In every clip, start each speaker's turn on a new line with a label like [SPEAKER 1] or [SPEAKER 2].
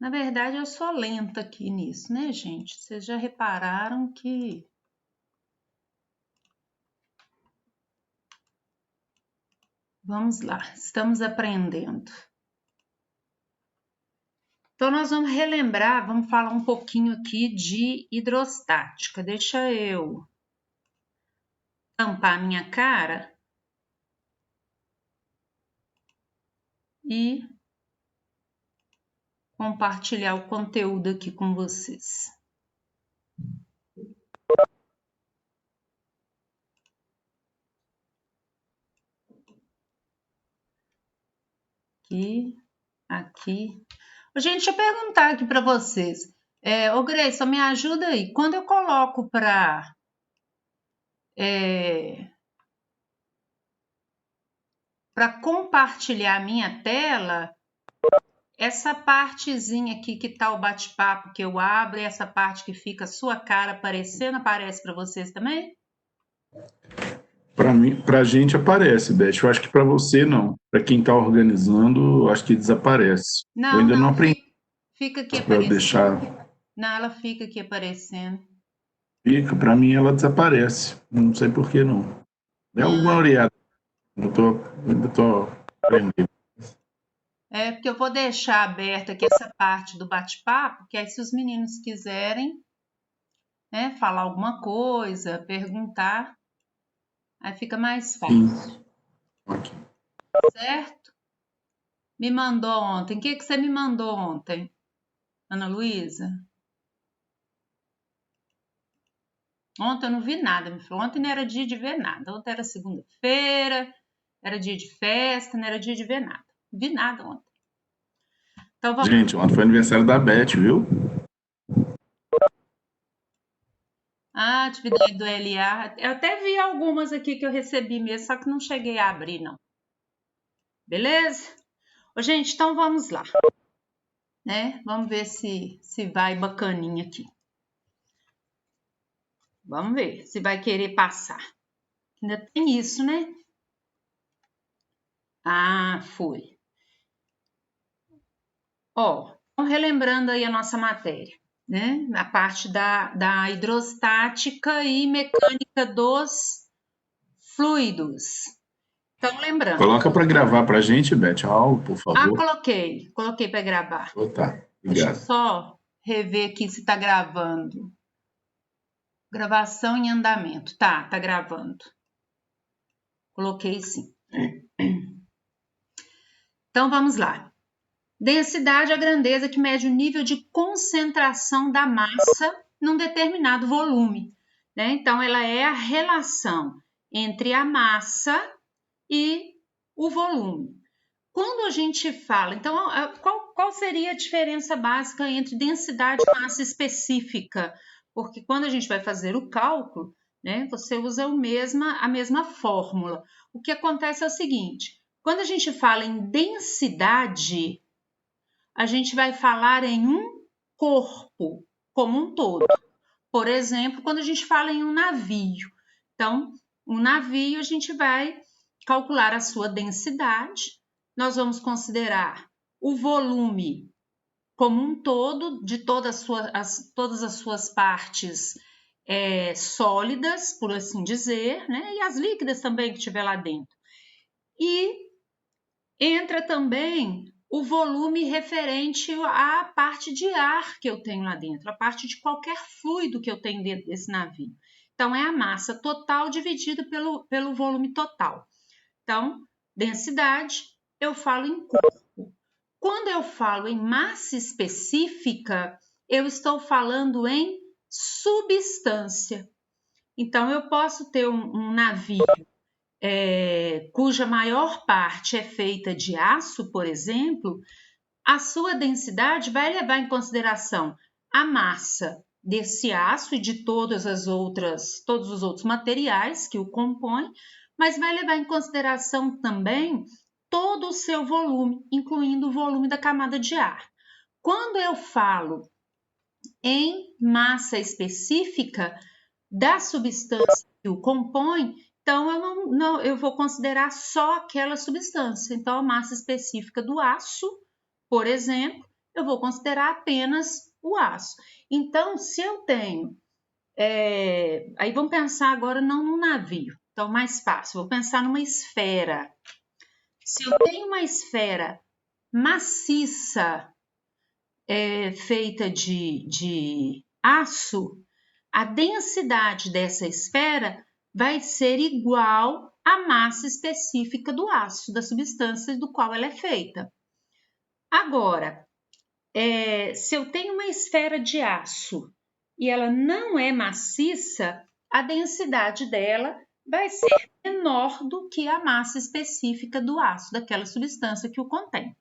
[SPEAKER 1] Na verdade, eu sou lenta aqui nisso, né, gente? Vocês já repararam que... Vamos lá, estamos aprendendo. Então, nós vamos relembrar, vamos falar um pouquinho aqui de hidrostática. Deixa eu tampar a minha cara e compartilhar o conteúdo aqui com vocês. Aqui. Gente, deixa eu perguntar aqui para vocês. Ô Grace, me ajuda aí. Quando eu coloco para compartilhar a minha tela, essa partezinha aqui que tá o bate-papo que eu abro e essa parte que fica a sua cara aparecendo, aparece para vocês também?
[SPEAKER 2] Para mim, para a gente aparece, Beth. Eu acho que para você não. Para quem está organizando, acho que desaparece.
[SPEAKER 1] Não,
[SPEAKER 2] eu ainda não aprendi.
[SPEAKER 1] Fica aqui
[SPEAKER 2] para
[SPEAKER 1] aparecendo.
[SPEAKER 2] Deixar.
[SPEAKER 1] Não, ela fica aqui aparecendo.
[SPEAKER 2] Fica, para mim ela desaparece. Não sei por que não. Dê alguma olhada. Ainda tô aprendendo.
[SPEAKER 1] Porque eu vou deixar aberta aqui essa parte do bate-papo, que aí se os meninos quiserem, né, falar alguma coisa, perguntar, aí fica mais fácil.
[SPEAKER 2] Sim. Okay.
[SPEAKER 1] Certo? Me mandou ontem. O que você me mandou ontem, Ana Luísa? Ontem eu não vi nada. Me falou, ontem não era dia de ver nada. Ontem era segunda-feira, era dia de festa, não era dia de ver nada. Não vi nada ontem. Então, vamos...
[SPEAKER 2] Gente, ontem foi aniversário da Beth, viu?
[SPEAKER 1] Ah, atividade do LA. Eu até vi algumas aqui que eu recebi mesmo, só que não cheguei a abrir, não. Beleza? Ô, gente, então vamos lá. Né? Vamos ver se vai bacaninha aqui. Vamos ver se vai querer passar. Ainda tem isso, né? Ah, foi. Ó, relembrando aí a nossa matéria, né? A parte da hidrostática e mecânica dos fluidos. Então, lembrando.
[SPEAKER 2] Coloca para gravar para a gente, Beth, algo, por favor.
[SPEAKER 1] Ah, coloquei para gravar.
[SPEAKER 2] Tá,
[SPEAKER 1] Deixa eu
[SPEAKER 2] obrigado.
[SPEAKER 1] só rever aqui se está gravando. Gravação em andamento. Tá gravando. Coloquei sim. Então, vamos lá. Densidade é a grandeza que mede o nível de concentração da massa num determinado volume. Né? Então, ela é a relação entre a massa e o volume. Quando a gente fala, então, qual seria a diferença básica entre densidade e massa específica? Porque quando a gente vai fazer o cálculo, né, você usa a mesma fórmula. O que acontece é o seguinte, quando a gente fala em densidade, a gente vai falar em um corpo como um todo. Por exemplo, quando a gente fala em um navio. Então, um navio a gente vai calcular a sua densidade, nós vamos considerar o volume como um todo de todas as suas partes sólidas, por assim dizer, né? E as líquidas também que tiver lá dentro. E entra também o volume referente à parte de ar que eu tenho lá dentro, a parte de qualquer fluido que eu tenho dentro desse navio. Então, é a massa total dividida pelo volume total. Então, densidade, eu falo em corpo. Quando eu falo em massa específica, eu estou falando em substância. Então, eu posso ter um navio cuja maior parte é feita de aço, por exemplo, a sua densidade vai levar em consideração a massa desse aço e de todos os outros materiais que o compõem, mas vai levar em consideração também todo o seu volume, incluindo o volume da camada de ar. Quando eu falo em massa específica da substância que o compõe, então eu vou considerar só aquela substância. Então, a massa específica do aço, por exemplo, eu vou considerar apenas o aço. Então, se eu tenho... aí vamos pensar agora não num navio, então mais fácil, vou pensar numa esfera. Se eu tenho uma esfera maciça feita de aço, a densidade dessa esfera vai ser igual à massa específica do aço, da substância do qual ela é feita. Agora, se eu tenho uma esfera de aço e ela não é maciça, a densidade dela vai ser menor do que a massa específica do aço, daquela substância que o contém,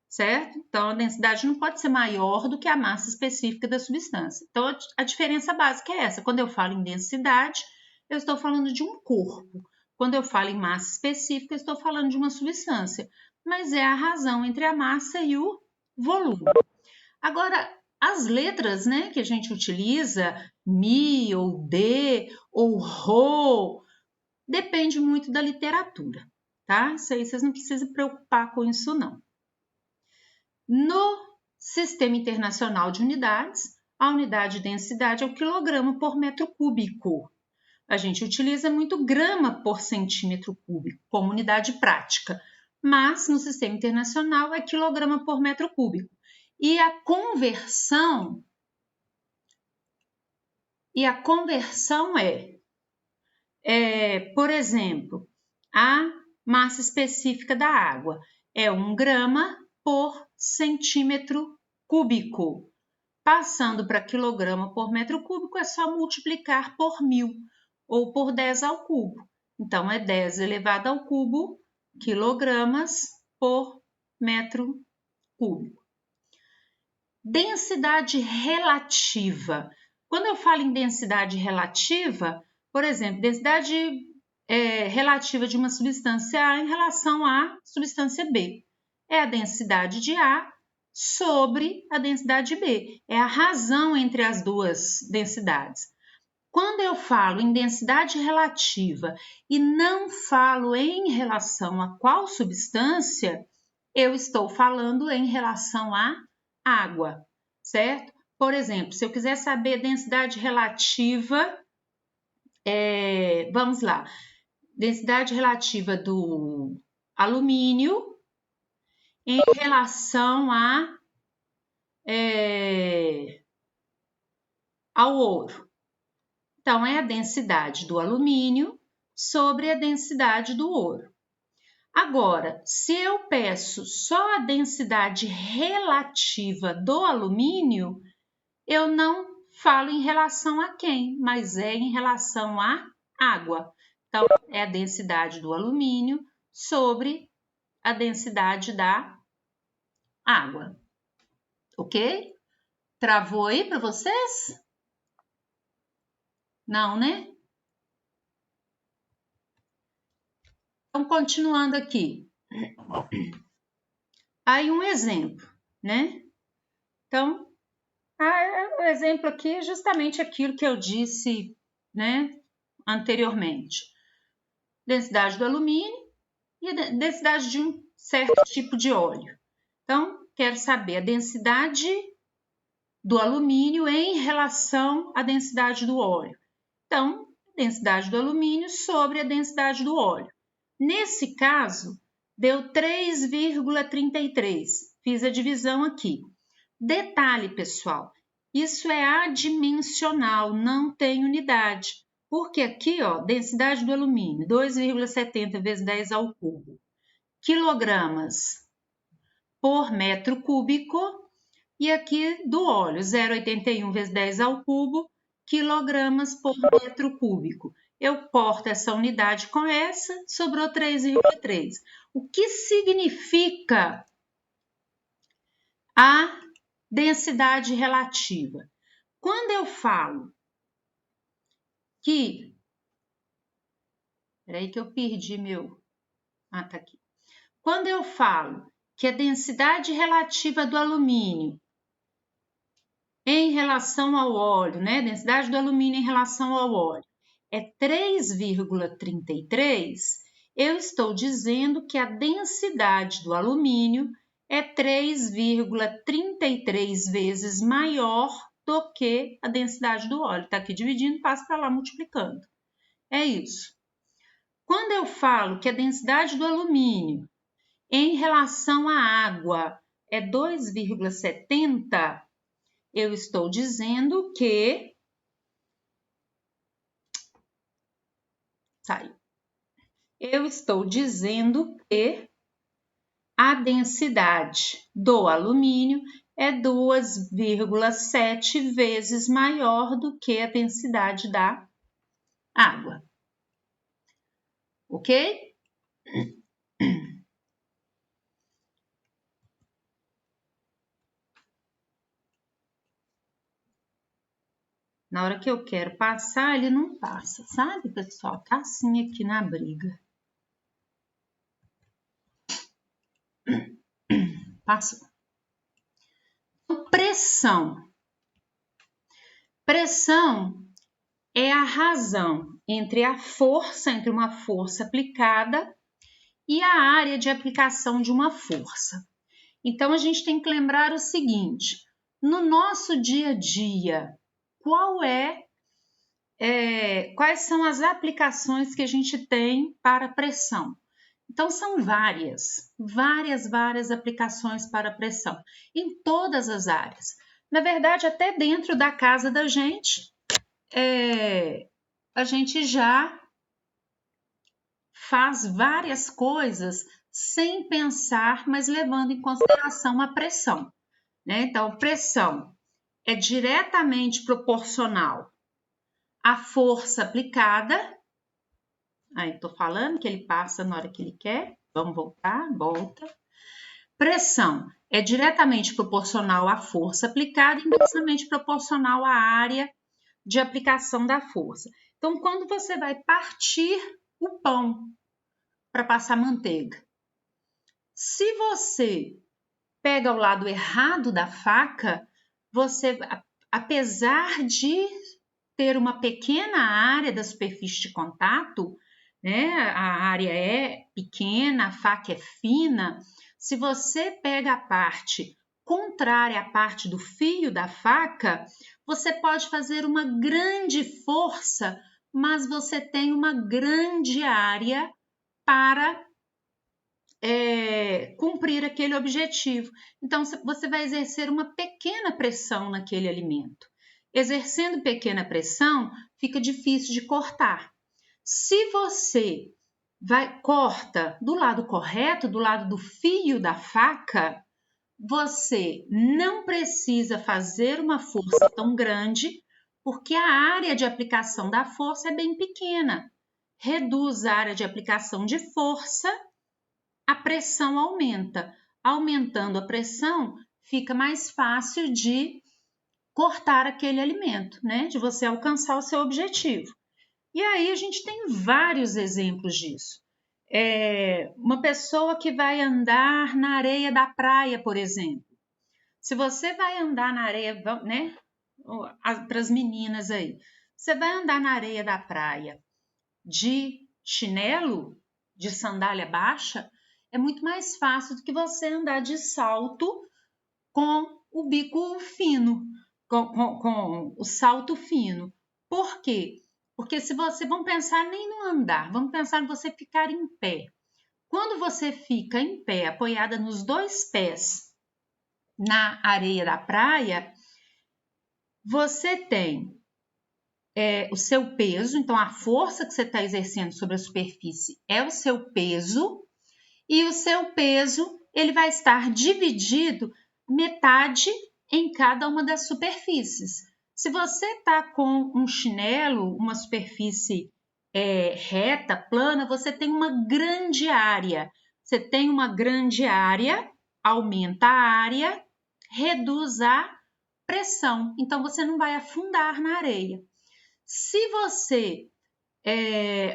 [SPEAKER 1] certo? Então, a densidade não pode ser maior do que a massa específica da substância. Então, a diferença básica é essa. Quando eu falo em densidade, eu estou falando de um corpo. Quando eu falo em massa específica, eu estou falando de uma substância. Mas é a razão entre a massa e o volume. Agora, as letras, né, que a gente utiliza, Mi ou D ou Rho, depende muito da literatura, tá? Isso aí vocês não precisam se preocupar com isso, não. No Sistema Internacional de Unidades, a unidade de densidade é o quilograma por metro cúbico. A gente utiliza muito grama por centímetro cúbico como unidade prática, mas no Sistema Internacional é quilograma por metro cúbico. E a conversão por exemplo, a massa específica da água é 1 grama por centímetro cúbico. Passando para quilograma por metro cúbico, é só multiplicar por 1000 ou por 10 ao cubo. Então, é 10 elevado ao cubo quilogramas por metro cúbico. Densidade relativa. Quando eu falo em densidade relativa, por exemplo, densidade relativa de uma substância A em relação à substância B. É a densidade de A sobre a densidade B. É a razão entre as duas densidades. Quando eu falo em densidade relativa e não falo em relação a qual substância, eu estou falando em relação à água, certo? Por exemplo, se eu quiser saber a densidade relativa, vamos lá, densidade relativa do alumínio em relação ao ouro. Então, é a densidade do alumínio sobre a densidade do ouro. Agora, se eu peço só a densidade relativa do alumínio, eu não falo em relação a quem, mas é em relação à água. Então, é a densidade do alumínio sobre a densidade da água. Ok? Travou aí para vocês? Não, né? Então, continuando aqui. Aí um exemplo, né? Então, o exemplo aqui é justamente aquilo que eu disse, né, anteriormente. Densidade do alumínio e a densidade de um certo tipo de óleo. Então, quero saber a densidade do alumínio em relação à densidade do óleo. Então, a densidade do alumínio sobre a densidade do óleo. Nesse caso, deu 3,33. Fiz a divisão aqui. Detalhe, pessoal, isso é adimensional, não tem unidade. Porque aqui, ó, densidade do alumínio, 2,70 vezes 10 ao cubo. Quilogramas por metro cúbico. E aqui do óleo, 0,81 vezes 10 ao cubo, quilogramas por metro cúbico. Eu corto essa unidade com essa, sobrou 3,3. O que significa a densidade relativa? Quando eu falo que... Espera aí que eu perdi meu... Ah, tá aqui. Quando eu falo que a densidade relativa do alumínio em relação ao óleo, né? Densidade do alumínio em relação ao óleo é 3,33, eu estou dizendo que a densidade do alumínio é 3,33 vezes maior do que a densidade do óleo. Está aqui dividindo, passa para lá multiplicando. É isso. Quando eu falo que a densidade do alumínio em relação à água é 2,70, eu estou dizendo que... Saiu. Eu estou dizendo que a densidade do alumínio é 2,7 vezes maior do que a densidade da água. Ok? Na hora que eu quero passar, ele não passa, sabe, pessoal? Tá assim aqui na briga. Passou. Pressão. Pressão é a razão entre uma força aplicada e a área de aplicação de uma força. Então, a gente tem que lembrar o seguinte: no nosso dia a dia, quais são as aplicações que a gente tem para pressão? Então, são várias aplicações para pressão, em todas as áreas. Na verdade, até dentro da casa da gente, a gente já faz várias coisas sem pensar, mas levando em consideração a pressão, né? Então, pressão é diretamente proporcional à força aplicada. Aí, tô falando que ele passa na hora que ele quer. Vamos voltar, volta. Pressão é diretamente proporcional à força aplicada e inversamente proporcional à área de aplicação da força. Então, quando você vai partir o pão para passar manteiga, se você pega o lado errado da faca, você, apesar de ter uma pequena área da superfície de contato, né, a área é pequena, a faca é fina, se você pega a parte contrária à parte do fio da faca, você pode fazer uma grande força, mas você tem uma grande área para cumprir aquele objetivo. Então, você vai exercer uma pequena pressão naquele alimento. Exercendo pequena pressão, fica difícil de cortar. Se você corta do lado correto, do lado do fio da faca, você não precisa fazer uma força tão grande, porque a área de aplicação da força é bem pequena. Reduz a área de aplicação de força, a pressão aumenta. Aumentando a pressão, fica mais fácil de cortar aquele alimento, né? De você alcançar o seu objetivo. E aí a gente tem vários exemplos disso. Uma pessoa que vai andar na areia da praia, por exemplo. Se você vai andar na areia, né? Para as meninas aí. Você vai andar na areia da praia de chinelo, de sandália baixa, é muito mais fácil do que você andar de salto com o bico fino, com o salto fino. Por quê? Porque se você, vamos pensar nem no andar, vamos pensar em você ficar em pé. Quando você fica em pé, apoiada nos dois pés na areia da praia, você tem o seu peso, então a força que você está exercendo sobre a superfície é o seu peso, e o seu peso ele vai estar dividido metade em cada uma das superfícies. Se você está com um chinelo, uma superfície reta, plana, você tem uma grande área. Você tem uma grande área, aumenta a área, reduz a pressão. Então, você não vai afundar na areia. Se você,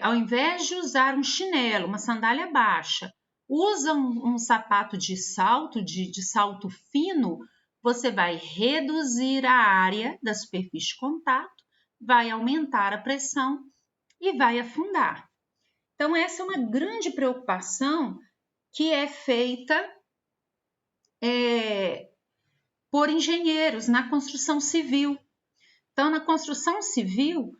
[SPEAKER 1] ao invés de usar um chinelo, uma sandália baixa, usa um sapato de salto, de salto fino, você vai reduzir a área da superfície de contato, vai aumentar a pressão e vai afundar. Então, essa é uma grande preocupação que é feita por engenheiros na construção civil. Então, na construção civil,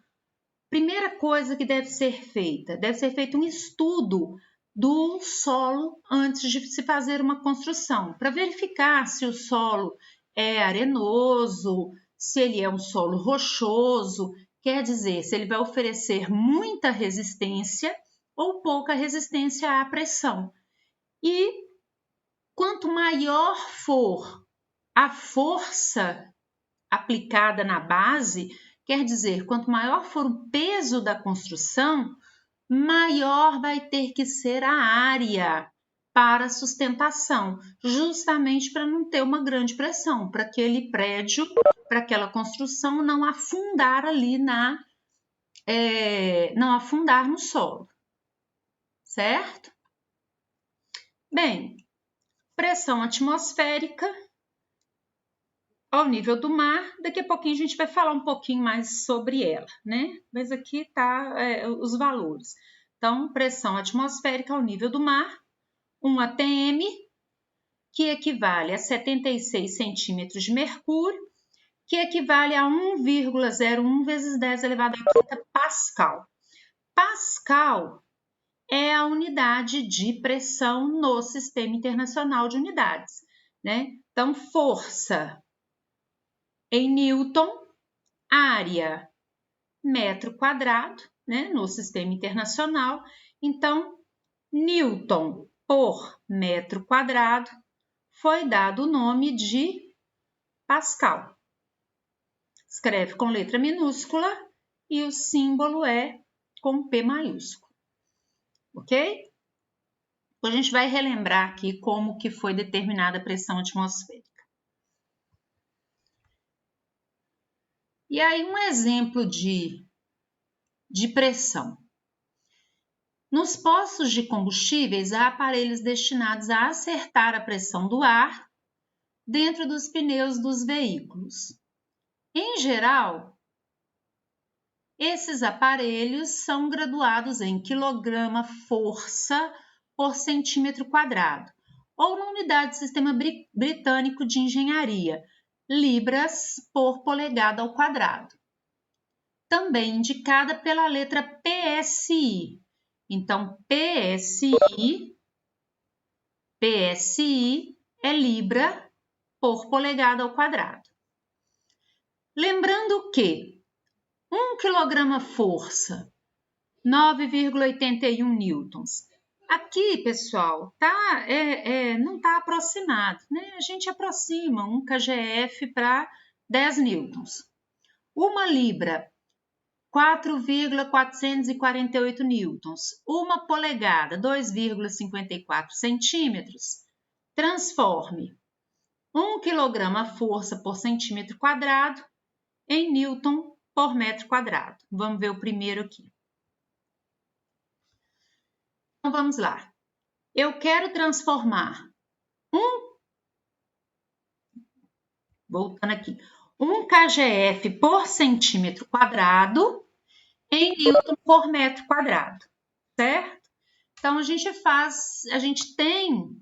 [SPEAKER 1] primeira coisa que deve ser feito um estudo do solo antes de se fazer uma construção, para verificar se o solo é arenoso, se ele é um solo rochoso, quer dizer, se ele vai oferecer muita resistência ou pouca resistência à pressão. E quanto maior for a força aplicada na base, quer dizer, quanto maior for o peso da construção, maior vai ter que ser a área para sustentação, justamente para não ter uma grande pressão, para aquele prédio, para aquela construção não afundar ali não afundar no solo, certo? Bem, pressão atmosférica ao nível do mar, daqui a pouquinho a gente vai falar um pouquinho mais sobre ela, né? Mas aqui tá os valores. Então, pressão atmosférica ao nível do mar, 1 atm, que equivale a 76 centímetros de mercúrio, que equivale a 1,01 vezes 10 elevado à quinta Pascal. Pascal é a unidade de pressão no Sistema Internacional de Unidades, né? Então, força em Newton, área metro quadrado, né, no Sistema Internacional. Então, Newton por metro quadrado foi dado o nome de Pascal. Escreve com letra minúscula e o símbolo é com P maiúsculo, ok? A gente vai relembrar aqui como que foi determinada a pressão atmosférica. E aí um exemplo de pressão. Nos postos de combustíveis, há aparelhos destinados a acertar a pressão do ar dentro dos pneus dos veículos. Em geral, esses aparelhos são graduados em quilograma-força por centímetro quadrado, ou na unidade de sistema britânico de engenharia, libras por polegada ao quadrado. Também indicada pela letra PSI. Então, PSI é libra por polegada ao quadrado. Lembrando que 1 quilograma-força, 9,81 newtons. Aqui, pessoal, não está aproximado, né? A gente aproxima 1 kgf para 10 newtons. Uma libra, 4,448 newtons. Uma polegada, 2,54 centímetros. Transforme 1 quilograma-força por centímetro quadrado em newton por metro quadrado. Vamos ver o primeiro aqui. Então, vamos lá. Eu quero transformar voltando aqui, 1 kgf por centímetro quadrado em newton por metro quadrado, certo? Então, a gente tem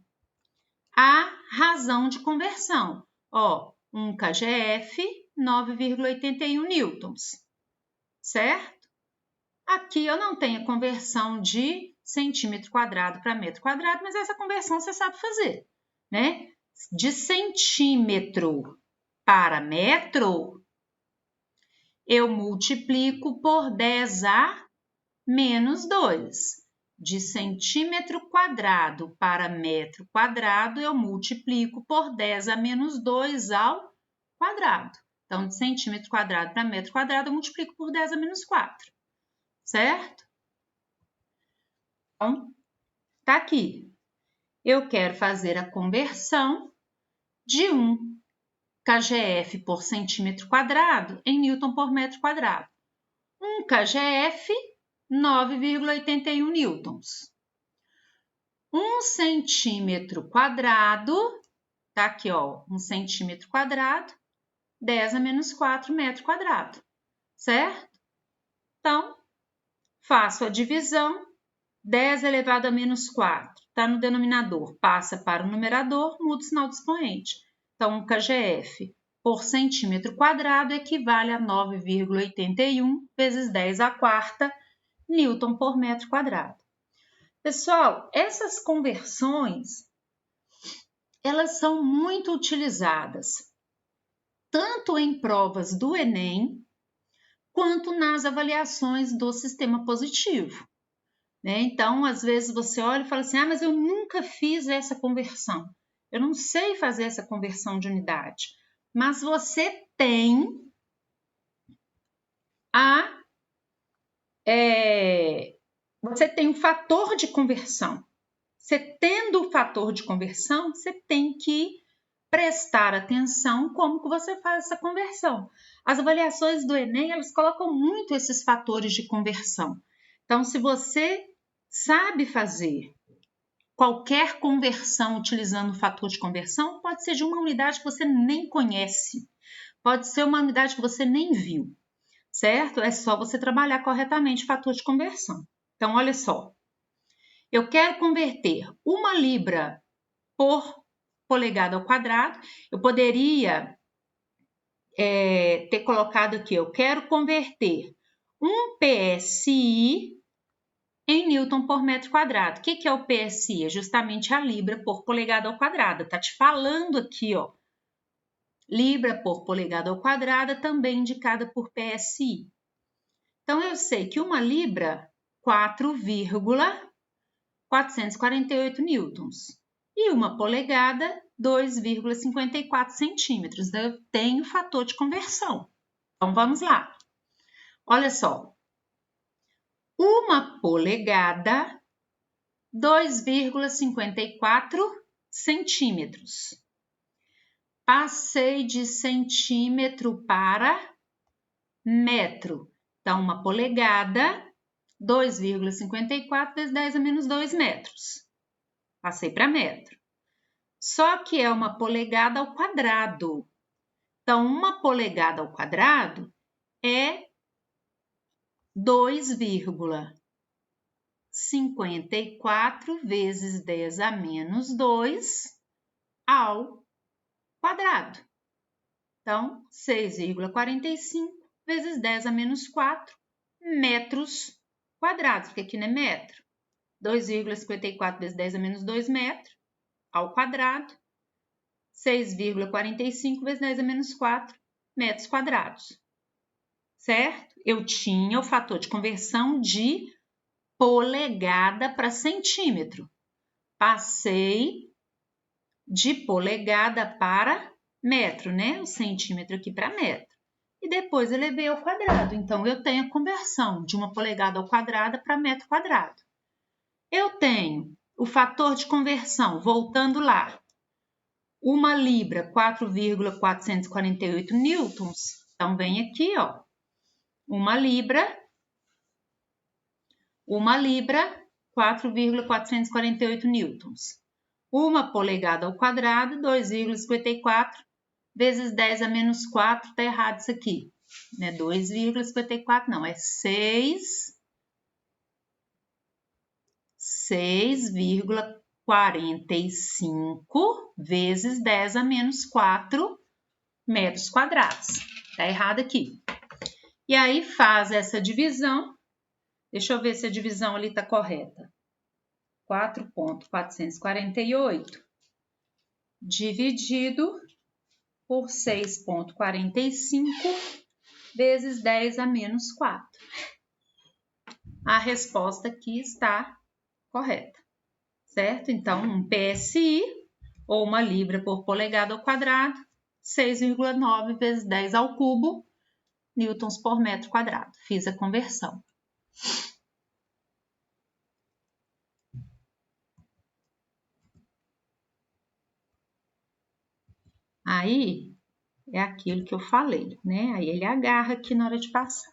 [SPEAKER 1] a razão de conversão. Ó, 1 kgf, 9,81 newtons, certo? Aqui eu não tenho a conversão de centímetro quadrado para metro quadrado, mas essa conversão você sabe fazer, né? De centímetro para metro, eu multiplico por 10 menos 2. De centímetro quadrado para metro quadrado, eu multiplico por 10 menos 2 ao quadrado. Então, de centímetro quadrado para metro quadrado, eu multiplico por 10 menos 4. Certo? Então, tá aqui. Eu quero fazer a conversão de 1 kgf por centímetro quadrado em newton por metro quadrado. 1 kgf, 9,81 newtons. 1 centímetro quadrado, tá aqui, ó, 1 centímetro quadrado, 10 menos 4 metro quadrado, certo? Então, faço a divisão 10 elevado a menos 4, está no denominador, passa para o numerador, muda o sinal do expoente. Então, um kgf por centímetro quadrado equivale a 9,81 vezes 10 à quarta Newton por metro quadrado. Pessoal, essas conversões, elas são muito utilizadas, tanto em provas do Enem, quanto nas avaliações do sistema positivo. Então, às vezes você olha e fala assim, mas eu nunca fiz essa conversão. Eu não sei fazer essa conversão de unidade. Mas você tem você tem o fator de conversão. Você tendo o fator de conversão, você tem que prestar atenção como que você faz essa conversão. As avaliações do Enem, elas colocam muito esses fatores de conversão. Então, se você sabe fazer qualquer conversão utilizando o fator de conversão, pode ser de uma unidade que você nem conhece, pode ser uma unidade que você nem viu, certo? É só você trabalhar corretamente o fator de conversão. Então, olha só, eu quero converter 1 libra por polegada ao quadrado, eu poderia ter colocado aqui, eu quero converter 1 PSI em Newton por metro quadrado. O que é o PSI? É justamente a libra por polegada ao quadrado. Tá te falando aqui, ó. Libra por polegada ao quadrado, também indicada por PSI. Então, eu sei que 1 libra, 4,448 newtons. E 1 polegada, 2,54 centímetros. Eu tenho o fator de conversão. Então, vamos lá. Olha só. 1 polegada, 2,54 centímetros. Passei de centímetro para metro. Então, 1 polegada, 2,54 vezes 10 a menos 2 metros. Passei para metro. Só que é 1 polegada ao quadrado. Então, 1 polegada ao quadrado é 2,54 vezes 10 a menos 2 ao quadrado. Então, 6,45 vezes 10 a menos 4 metros quadrados, porque aqui não é metro. 2,54 vezes 10 a menos 2 metros ao quadrado. 6,45 vezes 10 a menos 4 metros quadrados. Certo? Eu tinha o fator de conversão de polegada para centímetro. Passei de polegada para metro, né? O centímetro aqui para metro. E depois elevei ao quadrado. Então, eu tenho a conversão de 1 polegada ao quadrado para metro quadrado. Eu tenho o fator de conversão, voltando lá. 1 libra, 4,448 newtons. Então, vem aqui, ó. 1 libra, 4,448 newtons. 1 polegada ao quadrado, 2,54 vezes 10 a menos 4, tá errado isso aqui. Não é 2,54, não, é 6,45 vezes 10 a menos 4 metros quadrados. Tá errado aqui. E aí faz essa divisão. Deixa eu ver se a divisão ali tá correta. 4,448 dividido por 6,45 vezes 10 a menos 4. A resposta aqui está correta, certo? Então, um PSI, ou 1 libra por polegada ao quadrado, 6,9 vezes 10 ao cubo, newtons por metro quadrado. Fiz a conversão. Aí, é aquilo que eu falei, né? Aí ele agarra aqui na hora de passar.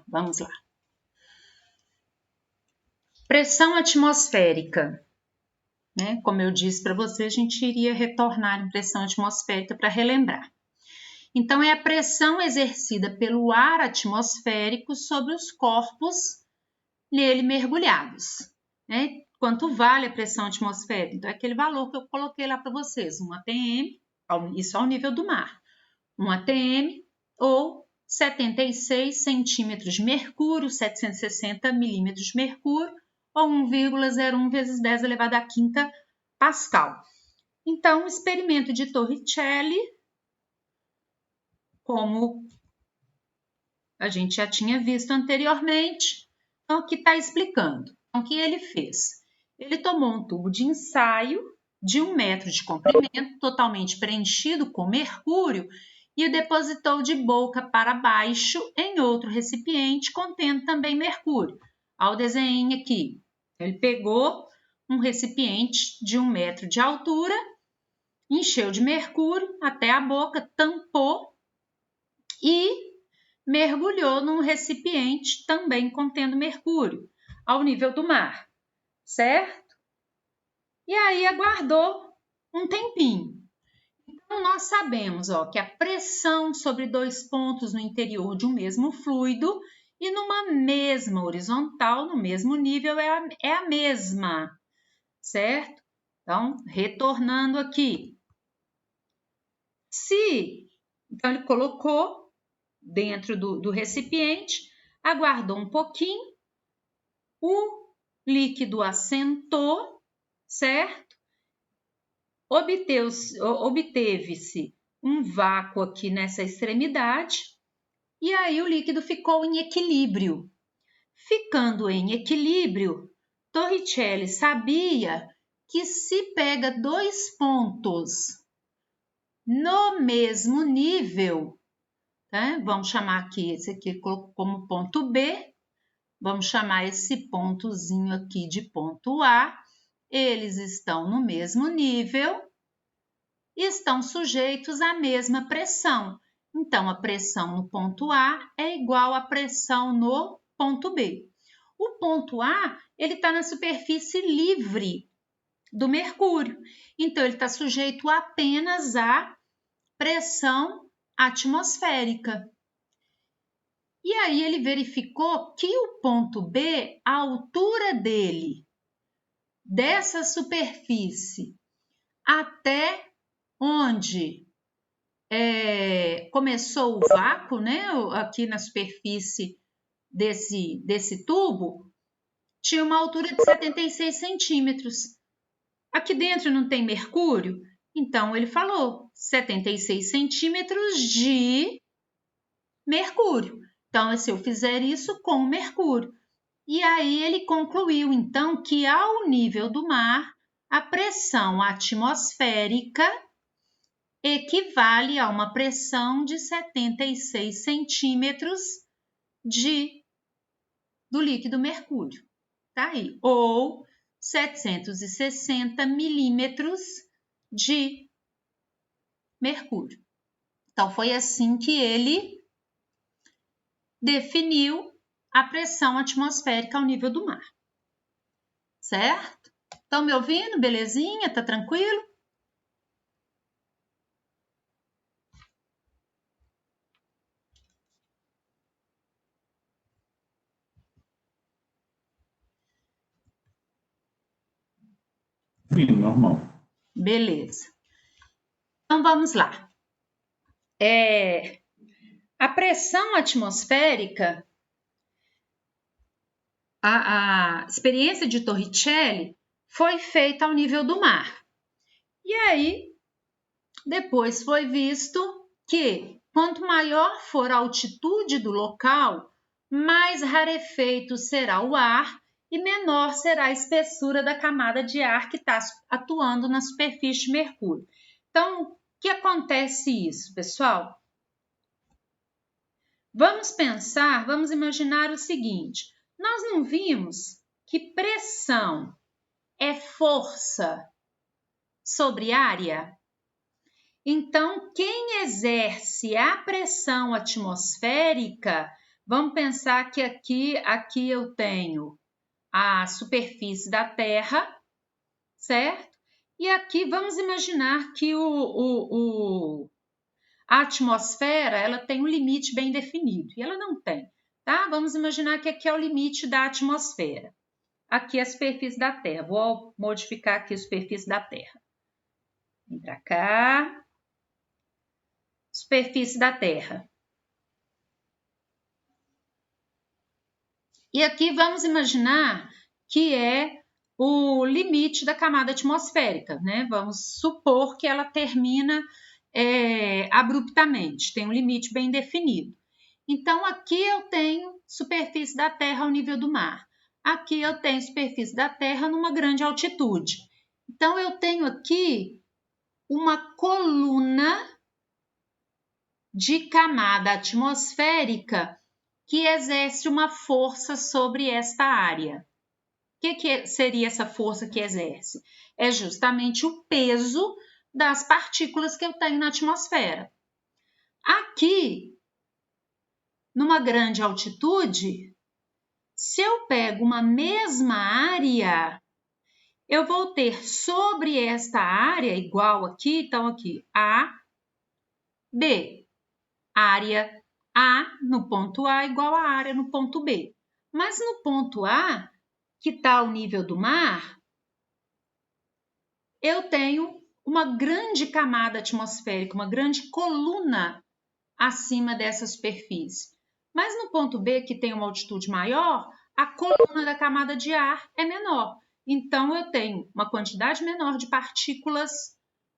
[SPEAKER 1] Vamos lá. Pressão atmosférica. Né? Como eu disse para você, a gente iria retornar em pressão atmosférica para relembrar. Então, é a pressão exercida pelo ar atmosférico sobre os corpos nele mergulhados, né? Quanto vale a pressão atmosférica? Então, é aquele valor que eu coloquei lá para vocês, 1 atm, isso ao nível do mar, 1 atm ou 76 centímetros de mercúrio, 760 milímetros de mercúrio, ou 1,01 vezes 10 elevado à quinta Pascal. Então, o experimento de Torricelli, como a gente já tinha visto anteriormente, então aqui está explicando. Então, o que ele fez? Ele tomou um tubo de ensaio de 1 metro de comprimento, totalmente preenchido com mercúrio, e o depositou de boca para baixo em outro recipiente contendo também mercúrio. Olha o desenho aqui. Ele pegou um recipiente de 1 metro de altura, encheu de mercúrio até a boca, tampou e mergulhou num recipiente também contendo mercúrio, ao nível do mar, certo? E aí aguardou um tempinho. Então, nós sabemos que a pressão sobre 2 pontos no interior de um mesmo fluido e numa mesma horizontal, no mesmo nível, é a mesma, certo? Então, retornando aqui. Então, ele colocou dentro do recipiente, aguardou um pouquinho, o líquido assentou, certo? Obteve-se um vácuo aqui nessa extremidade e aí o líquido ficou em equilíbrio. Ficando em equilíbrio, Torricelli sabia que se pega 2 pontos no mesmo nível, né? Vamos chamar aqui esse aqui como ponto B, vamos chamar esse pontozinho aqui de ponto A. Eles estão no mesmo nível e estão sujeitos à mesma pressão. Então, a pressão no ponto A é igual à pressão no ponto B. O ponto A, ele está na superfície livre do mercúrio. Então, ele está sujeito apenas à pressão atmosférica. E aí, ele verificou que o ponto B, a altura dele, dessa superfície até onde começou o vácuo, né, aqui na superfície desse tubo, tinha uma altura de 76 centímetros. Aqui dentro não tem mercúrio? Então, ele falou 76 centímetros de mercúrio. Então, se eu fizer isso com mercúrio. E aí ele concluiu, então, que ao nível do mar, a pressão atmosférica equivale a uma pressão de 76 centímetros do líquido mercúrio. Tá aí. Ou 760 milímetros de mercúrio. Então, foi assim que ele definiu a pressão atmosférica ao nível do mar. Certo? Estão me ouvindo? Belezinha? Tá tranquilo?
[SPEAKER 2] Sim, normal.
[SPEAKER 1] Beleza. Então, vamos lá. A pressão atmosférica, a experiência de Torricelli foi feita ao nível do mar. E aí, depois foi visto que quanto maior for a altitude do local, mais rarefeito será o ar e menor será a espessura da camada de ar que está atuando na superfície de Mercúrio. Então, o que acontece isso, pessoal? Vamos imaginar o seguinte: nós não vimos que pressão é força sobre área? Então, quem exerce a pressão atmosférica, vamos pensar que aqui eu tenho a superfície da Terra, certo? E aqui vamos imaginar que a atmosfera ela tem um limite bem definido, e ela não tem. tá? Vamos imaginar que aqui é o limite da atmosfera. Aqui é a superfície da Terra. Vou modificar aqui a superfície da Terra. Vem para cá. Superfície da Terra. E aqui vamos imaginar que é o limite da camada atmosférica, né? Vamos supor que ela termina abruptamente, tem um limite bem definido. Então, aqui eu tenho superfície da Terra ao nível do mar. Aqui eu tenho superfície da Terra numa grande altitude. Então, eu tenho aqui uma coluna de camada atmosférica que exerce uma força sobre esta área. O que seria essa força que exerce? É justamente o peso das partículas que eu tenho na atmosfera. Aqui, numa grande altitude, se eu pego uma mesma área, eu vou ter sobre esta área, igual aqui, então aqui, A, B. Área A no ponto A igual a área no ponto B. Mas no ponto A, que está ao nível do mar, eu tenho uma grande camada atmosférica, uma grande coluna acima dessa superfície. Mas no ponto B, que tem uma altitude maior, a coluna da camada de ar é menor. Então, eu tenho uma quantidade menor de partículas,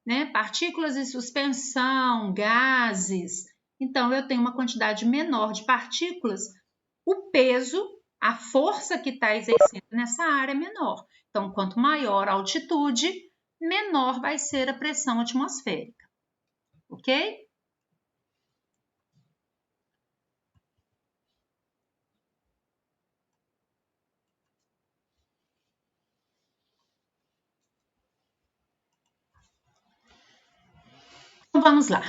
[SPEAKER 1] né? Partículas em suspensão, gases. Então, eu tenho uma quantidade menor de partículas. O peso, a força que está exercendo nessa área é menor. Então, quanto maior a altitude, menor vai ser a pressão atmosférica. Ok? Então, vamos lá.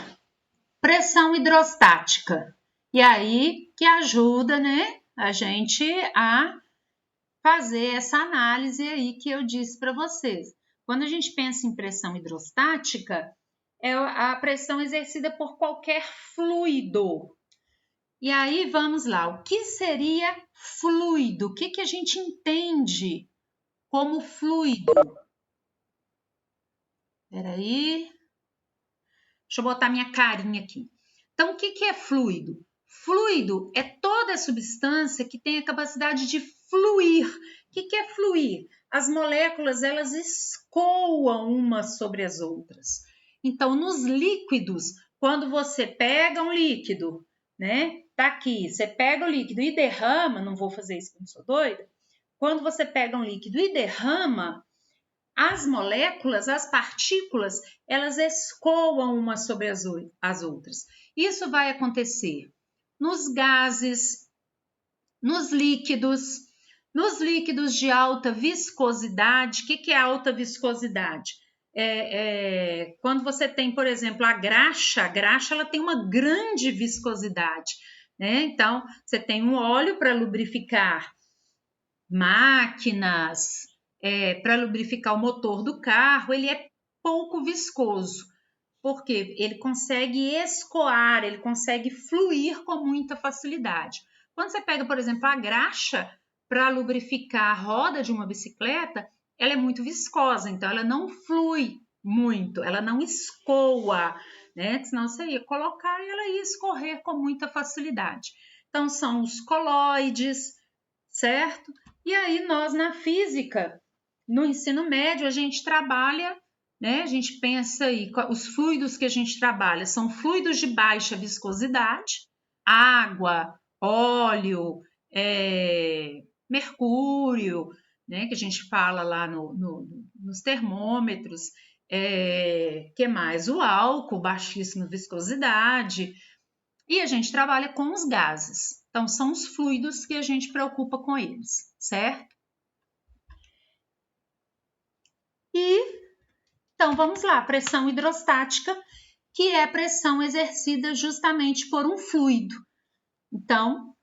[SPEAKER 1] Pressão hidrostática. E aí que ajuda, né, a gente a fazer essa análise aí que eu disse para vocês. Quando a gente pensa em pressão hidrostática, é a pressão exercida por qualquer fluido. E aí vamos lá, o que seria fluido? O que a gente entende como fluido? Espera aí. Deixa eu botar minha carinha aqui. Então, o que é fluido? Fluido é toda substância que tem a capacidade de fluir. O que é fluir? As moléculas, elas escoam umas sobre as outras. Então, nos líquidos, quando você pega um líquido, né? Tá aqui, você pega o líquido e derrama, não vou fazer isso porque não sou doida. Quando você pega um líquido e derrama, as moléculas, as partículas, elas escoam umas sobre as outras. Isso vai acontecer nos gases, nos líquidos de alta viscosidade. O que é alta viscosidade? Quando você tem, por exemplo, a graxa ela tem uma grande viscosidade, né? Então, você tem um óleo para lubrificar máquinas, para lubrificar o motor do carro, ele é pouco viscoso, porque ele consegue escoar, ele consegue fluir com muita facilidade. Quando você pega, por exemplo, a graxa para lubrificar a roda de uma bicicleta, ela é muito viscosa, então ela não flui muito, ela não escoa, né? Senão você ia colocar e ela ia escorrer com muita facilidade. Então são os colóides, certo? E aí nós na física, no ensino médio, a gente trabalha, né? A gente pensa aí, os fluidos que a gente trabalha são fluidos de baixa viscosidade, água, óleo, mercúrio, né? Que a gente fala lá nos termômetros. Que mais? O álcool, baixíssima viscosidade. E a gente trabalha com os gases. Então, são os fluidos que a gente preocupa com eles, certo? Então, vamos lá. Pressão hidrostática, que é a pressão exercida justamente por um fluido. Então,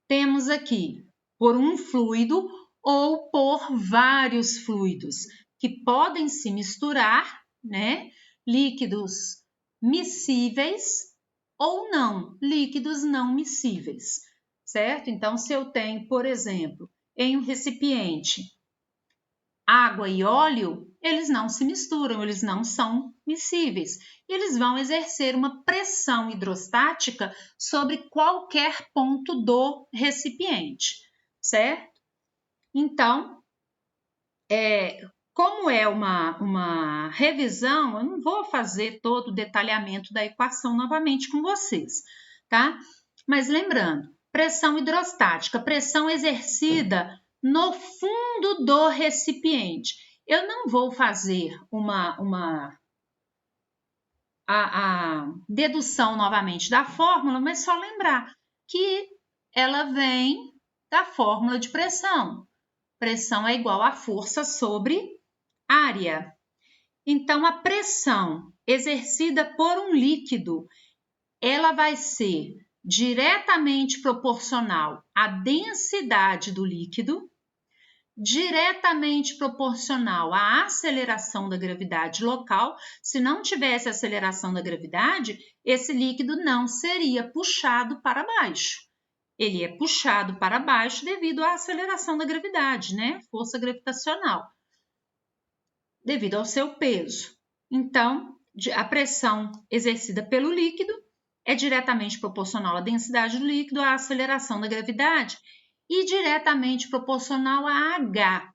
[SPEAKER 1] temos aqui por um fluido ou por vários fluidos que podem se misturar, né? Líquidos miscíveis ou não, líquidos não miscíveis, certo? Então, se eu tenho, por exemplo, em um recipiente água e óleo, eles não se misturam, eles não são miscíveis. Eles vão exercer uma pressão hidrostática sobre qualquer ponto do recipiente, certo? Então, como é uma revisão, eu não vou fazer todo o detalhamento da equação novamente com vocês, tá? Mas lembrando, pressão hidrostática, pressão exercida no fundo do recipiente. Eu não vou fazer a dedução novamente da fórmula, mas só lembrar que ela vem da fórmula de pressão. Pressão é igual a força sobre área. Então, a pressão exercida por um líquido, ela vai ser diretamente proporcional à densidade do líquido, diretamente proporcional à aceleração da gravidade local. Se não tivesse aceleração da gravidade, esse líquido não seria puxado para baixo. Ele é puxado para baixo devido à aceleração da gravidade, né? Força gravitacional, devido ao seu peso. Então, a pressão exercida pelo líquido é diretamente proporcional à densidade do líquido, à aceleração da gravidade e diretamente proporcional a H.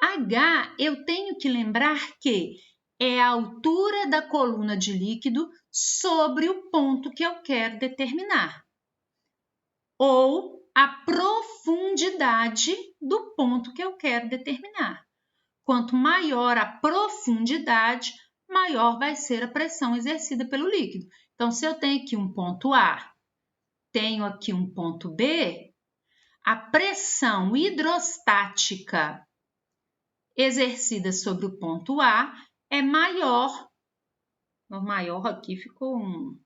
[SPEAKER 1] H, eu tenho que lembrar que é a altura da coluna de líquido sobre o ponto que eu quero determinar, ou a profundidade do ponto que eu quero determinar. Quanto maior a profundidade, maior vai ser a pressão exercida pelo líquido. Então, se eu tenho aqui um ponto A, tenho aqui um ponto B, a pressão hidrostática exercida sobre o ponto A é maior. O maior aqui ficou um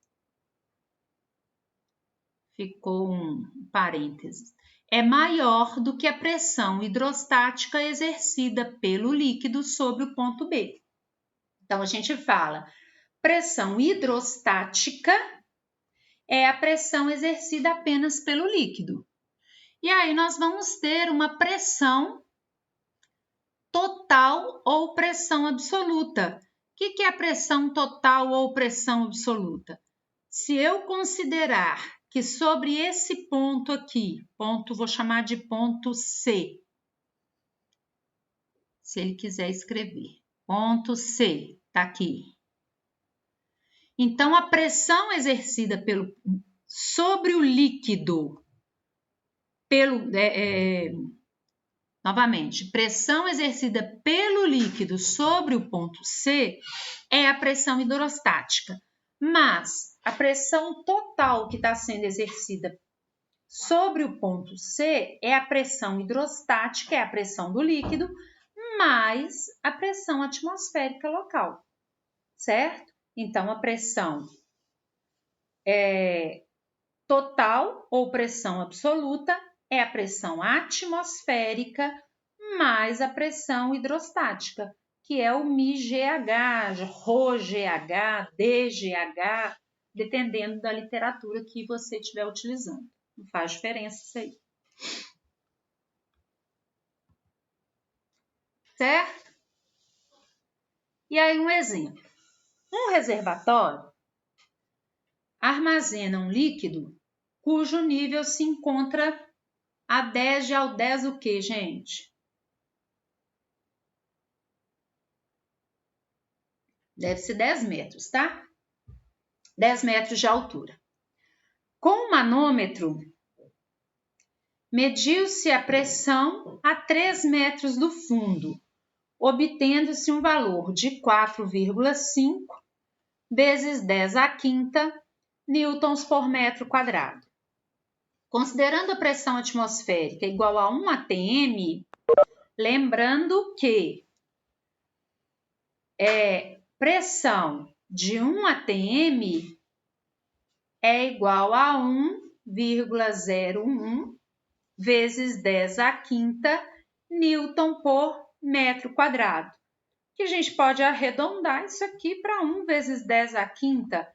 [SPEAKER 1] parênteses. É maior do que a pressão hidrostática exercida pelo líquido sobre o ponto B. Então, a gente fala, pressão hidrostática é a pressão exercida apenas pelo líquido. E aí, nós vamos ter uma pressão total ou pressão absoluta. O que é a pressão total ou pressão absoluta? Se eu considerar que sobre esse ponto aqui, vou chamar de ponto C, se ele quiser escrever, ponto C, tá aqui. Então, a pressão exercida sobre o líquido, novamente, pressão exercida pelo líquido sobre o ponto C é a pressão hidrostática, mas a pressão total que está sendo exercida sobre o ponto C é a pressão hidrostática, é a pressão do líquido, mais a pressão atmosférica local, certo? Então, a pressão total ou pressão absoluta é a pressão atmosférica mais a pressão hidrostática, que é o μGH, ρGH, DGH, dependendo da literatura que você estiver utilizando. Não faz diferença isso aí. Certo? E aí um exemplo. Um reservatório armazena um líquido cujo nível se encontra a 10 de ao 10 o quê, gente? Deve ser 10 metros, tá? 10 metros de altura. Com o manômetro, mediu-se a pressão a 3 metros do fundo, obtendo-se um valor de 4,5 vezes 10 à quinta newtons por metro quadrado. Considerando a pressão atmosférica igual a 1 atm, lembrando que pressão de 1 atm é igual a 1,01 vezes 10 à quinta newton por metro quadrado. Que a gente pode arredondar isso aqui para 1 vezes 10 à quinta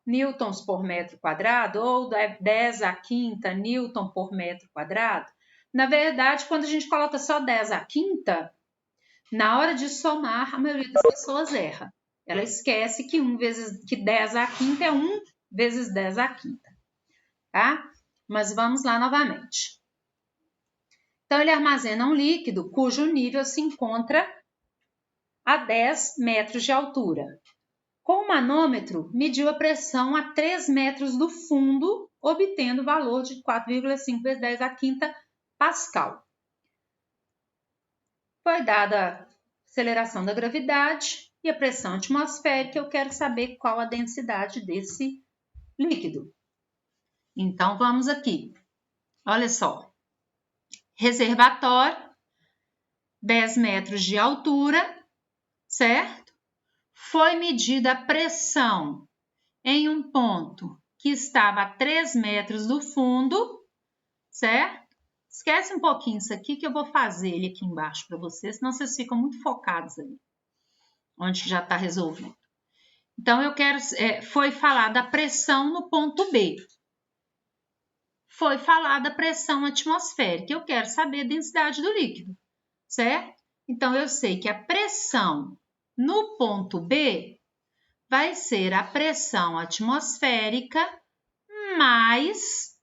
[SPEAKER 1] newtons por metro quadrado ou 10 à quinta newton por metro quadrado, na verdade, quando a gente coloca só 10 à quinta, na hora de somar, a maioria das pessoas erra. Ela esquece que 10 à quinta é 1 vezes 10 à quinta, tá? Mas vamos lá novamente. Então, ele armazena um líquido cujo nível se encontra a 10 metros de altura. Com o manômetro, mediu a pressão a 3 metros do fundo, obtendo o valor de 4,5 vezes 10 à quinta Pascal. Foi dada a aceleração da gravidade e a pressão atmosférica. Eu quero saber qual a densidade desse líquido. Então, vamos aqui. Olha só. Reservatório, 10 metros de altura, certo? Foi medida a pressão em um ponto que estava a 3 metros do fundo, certo? Esquece um pouquinho isso aqui que eu vou fazer ele aqui embaixo para vocês, senão vocês ficam muito focados ali, onde já está resolvido. Então, eu quero, foi falada a pressão no ponto B. Foi falada a pressão atmosférica. Eu quero saber a densidade do líquido, certo? Então, eu sei que a pressão no ponto B vai ser a pressão atmosférica mais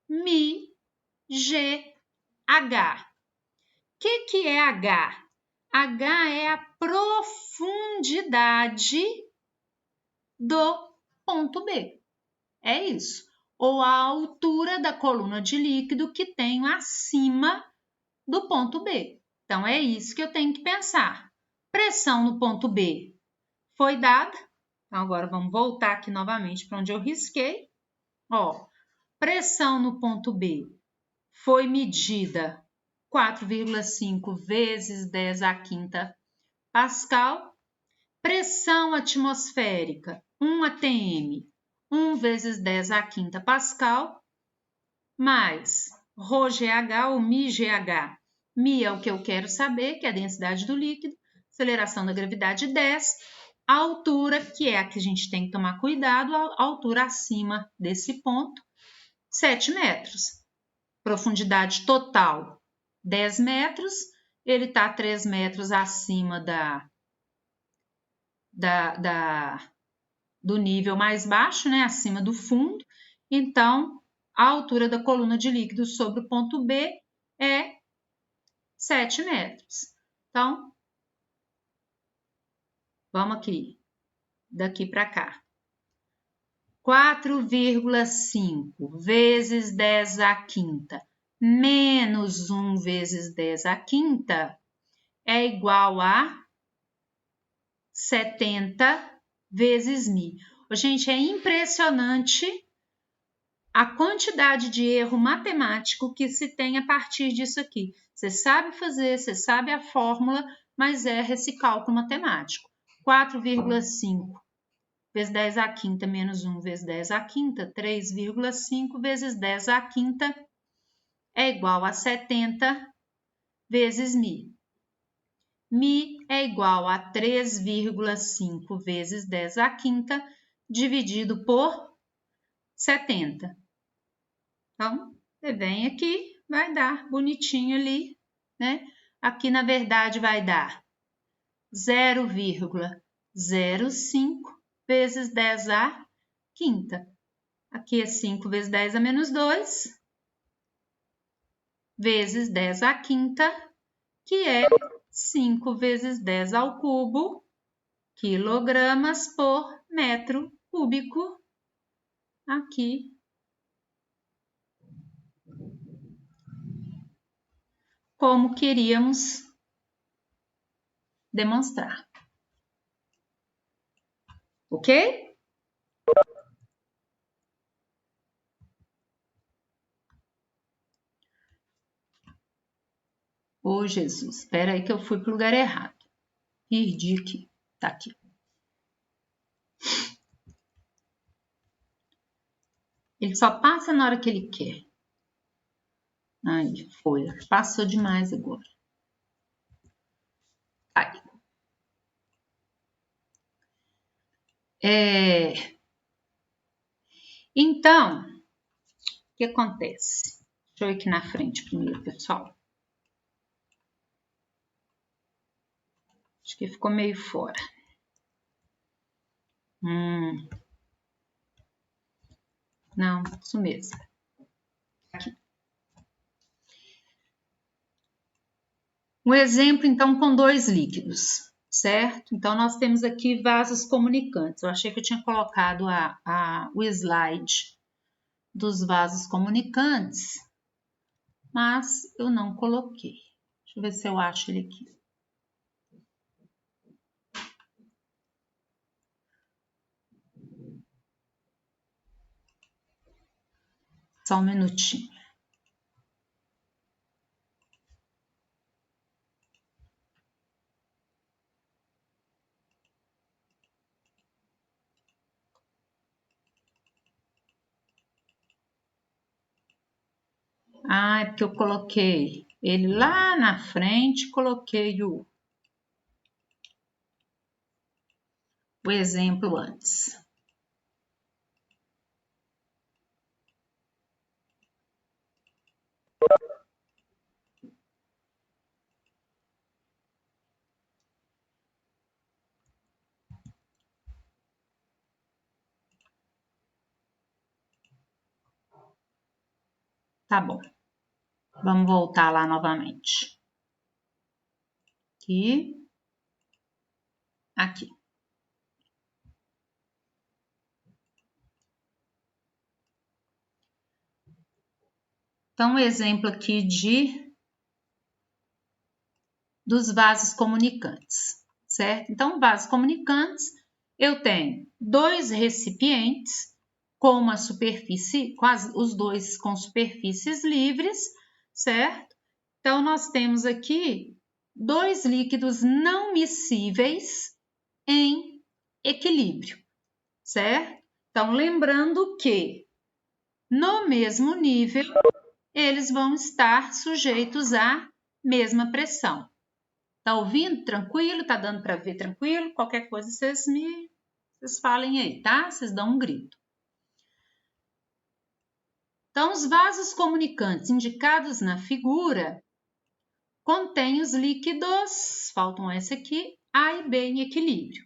[SPEAKER 1] μgh. Que é H? H é a profundidade do ponto B. É isso. Ou a altura da coluna de líquido que tenho acima do ponto B. Então, é isso que eu tenho que pensar. Pressão no ponto B foi dada. Então, agora vamos voltar aqui novamente para onde eu risquei. Ó, pressão no ponto B foi medida 4,5 vezes 10 à quinta Pascal. Pressão atmosférica, 1 atm, 1 vezes 10 à quinta Pascal, mais ρGH ou μGH. Mi é o que eu quero saber, que é a densidade do líquido, aceleração da gravidade 10, a altura, que é a que a gente tem que tomar cuidado, a altura acima desse ponto, 7 metros. Profundidade total, 10 metros, ele está 3 metros acima do nível mais baixo, né, acima do fundo. Então, a altura da coluna de líquido sobre o ponto B é 7 metros. Então, vamos aqui, daqui para cá. 4,5 vezes 10 à quinta menos 1 vezes 10 à quinta é igual a 70 vezes μ. Gente, é impressionante a quantidade de erro matemático que se tem a partir disso aqui. Você sabe fazer, você sabe a fórmula, mas erra esse cálculo matemático. 4,5 vezes 10 à quinta menos 1 vezes 10 à quinta, 3,5 vezes 10 à quinta é igual a 70 vezes μ. Mi é igual a 3,5 vezes 10 à quinta dividido por 70. Então, você vem aqui, vai dar bonitinho ali, né? Aqui, na verdade, vai dar 0,05 vezes 10 à quinta. Aqui é 5 vezes 10 a menos 2, vezes 10 à quinta, que é 5 vezes 10 ao cubo, quilogramas por metro cúbico. Aqui. Como queríamos demonstrar. Ok? Ô, Jesus, espera aí que eu fui para o lugar errado. Perdi aqui. Tá aqui. Ele só passa na hora que ele quer. Aí, foi. Passou demais agora. Aí. Então, o que acontece? Deixa eu ir aqui na frente primeiro, pessoal. Acho que ficou meio fora. Não, isso mesmo. Aqui. Um exemplo, então, com 2 líquidos, certo? Então, nós temos aqui vasos comunicantes. Eu achei que eu tinha colocado o slide dos vasos comunicantes, mas eu não coloquei. Deixa eu ver se eu acho ele aqui. Só um minutinho. Ah, é porque eu coloquei ele lá na frente, coloquei o exemplo antes. Tá bom. Vamos voltar lá novamente. Aqui. Então, um exemplo aqui dos vasos comunicantes, certo? Então, vasos comunicantes, eu tenho 2 recipientes com uma superfície, quase os 2 com superfícies livres, certo? Então, nós temos aqui 2 líquidos não miscíveis em equilíbrio, certo? Então, lembrando que no mesmo nível, eles vão estar sujeitos à mesma pressão. Tá ouvindo? Tranquilo? Tá dando para ver tranquilo? Qualquer coisa vocês falem aí, tá? Vocês dão um grito. Então, os vasos comunicantes indicados na figura contêm os líquidos, faltam esse aqui, A e B em equilíbrio.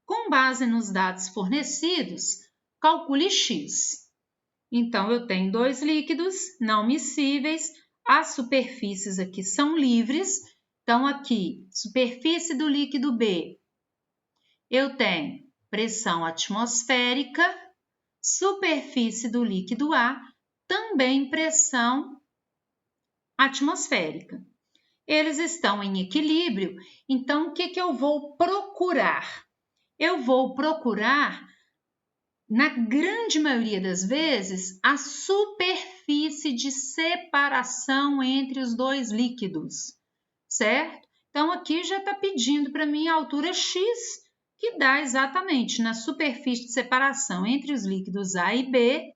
[SPEAKER 1] Com base nos dados fornecidos, calcule X. Então, eu tenho 2 líquidos não miscíveis, as superfícies aqui são livres. Então, aqui, superfície do líquido B, eu tenho pressão atmosférica, superfície do líquido A, também pressão atmosférica. Eles estão em equilíbrio, então o que eu vou procurar? Eu vou procurar, na grande maioria das vezes, a superfície de separação entre os 2 líquidos, certo? Então, aqui já está pedindo para mim a altura X, que dá exatamente na superfície de separação entre os líquidos A e B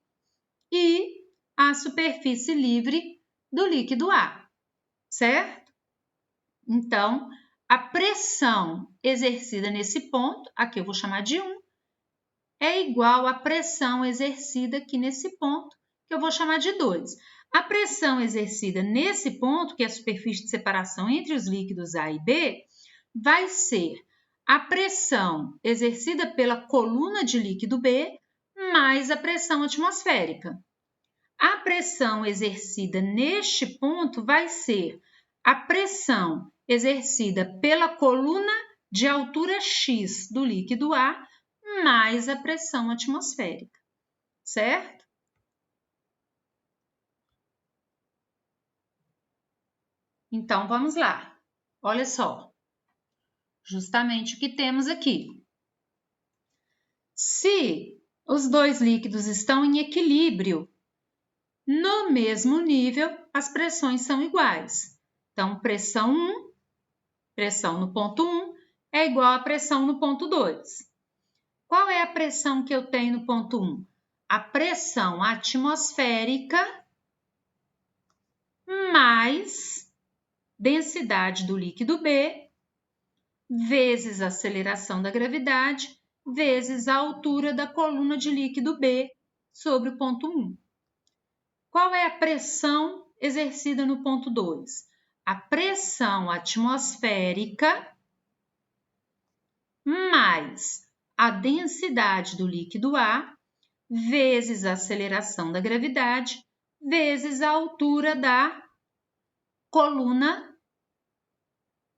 [SPEAKER 1] e a superfície livre do líquido A, certo? Então, a pressão exercida nesse ponto, aqui eu vou chamar de 1, é igual à pressão exercida aqui nesse ponto, que eu vou chamar de 2. A pressão exercida nesse ponto, que é a superfície de separação entre os líquidos A e B, vai ser a pressão exercida pela coluna de líquido B mais a pressão atmosférica. A pressão exercida neste ponto vai ser a pressão exercida pela coluna de altura X do líquido A mais a pressão atmosférica, certo? Então, vamos lá. Olha só, justamente o que temos aqui. Se os 2 líquidos estão em equilíbrio, no mesmo nível, as pressões são iguais. Então, pressão 1, pressão no ponto 1, é igual à pressão no ponto 2. Qual é a pressão que eu tenho no ponto 1? A pressão atmosférica mais densidade do líquido B vezes a aceleração da gravidade vezes a altura da coluna de líquido B sobre o ponto 1. Qual é a pressão exercida no ponto 2? A pressão atmosférica mais a densidade do líquido A vezes a aceleração da gravidade vezes a altura da coluna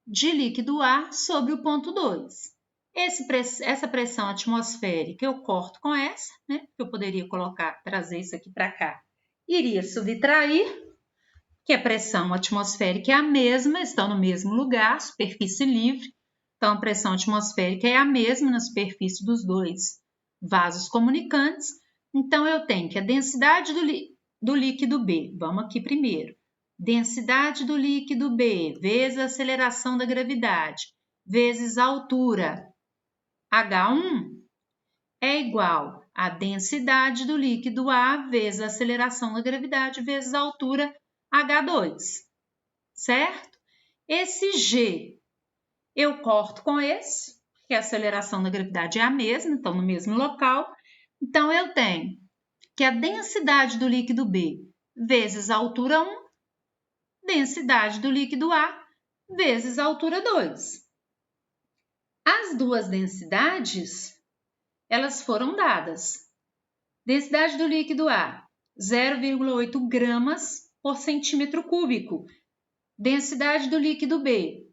[SPEAKER 1] de líquido A sobre o ponto 2. Essa pressão atmosférica eu corto com essa, né? Eu poderia trazer isso aqui para cá. Iria subtrair, que a pressão atmosférica é a mesma, estão no mesmo lugar, superfície livre. Então, a pressão atmosférica é a mesma na superfície dos dois vasos comunicantes. Então, eu tenho que a densidade do líquido B, vamos aqui primeiro, densidade do líquido B vezes a aceleração da gravidade vezes a altura H1 é igual a densidade do líquido A vezes a aceleração da gravidade vezes a altura H2, certo? Esse G eu corto com esse, porque a aceleração da gravidade é a mesma, então no mesmo local. Então, eu tenho que a densidade do líquido B vezes a altura 1, densidade do líquido A vezes a altura 2. As duas densidades, elas foram dadas. Densidade do líquido A, 0,8 gramas por centímetro cúbico. Densidade do líquido B,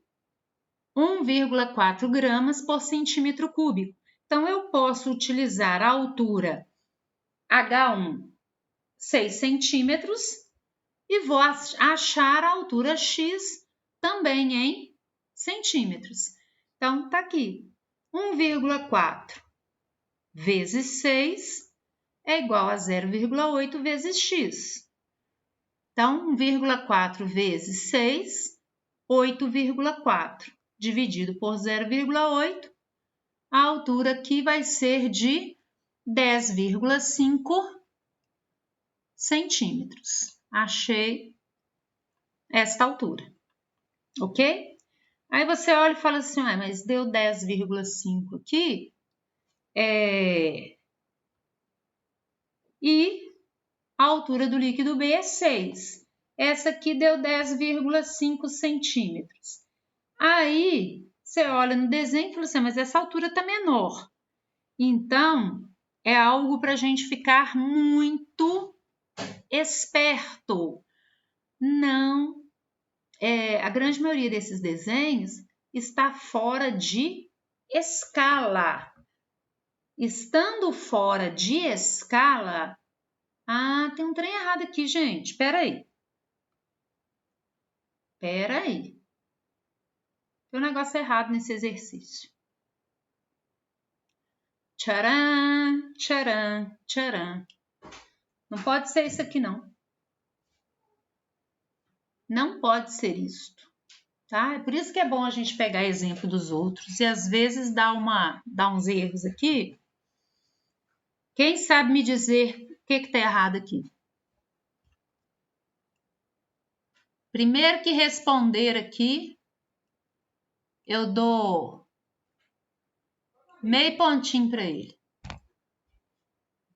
[SPEAKER 1] 1,4 gramas por centímetro cúbico. Então, eu posso utilizar a altura H1, 6 centímetros, e vou achar a altura X também em centímetros. Então, tá aqui, 1,4 vezes 6 é igual a 0,8 vezes X. Então, 1,4 vezes 6, 8,4. Dividido por 0,8, a altura aqui vai ser de 10,5 centímetros. Achei esta altura, ok? Aí você olha e fala assim, mas deu 10,5 aqui, e a altura do líquido B é 6. Essa aqui deu 10,5 centímetros. Aí, você olha no desenho e fala assim, mas essa altura está menor. Então, é algo para a gente ficar muito esperto. Não, a grande maioria desses desenhos está fora de escala. Estando fora de escala, tem um trem errado aqui, gente. Espera aí. Tem um negócio errado nesse exercício. Tcharam, tcharam, tcharam. Não pode ser isso aqui, não. Não pode ser isto, tá? É por isso que é bom a gente pegar exemplo dos outros e às vezes dar uns erros aqui. Quem sabe me dizer o que está errado aqui? Primeiro que responder aqui, eu dou meio pontinho para ele.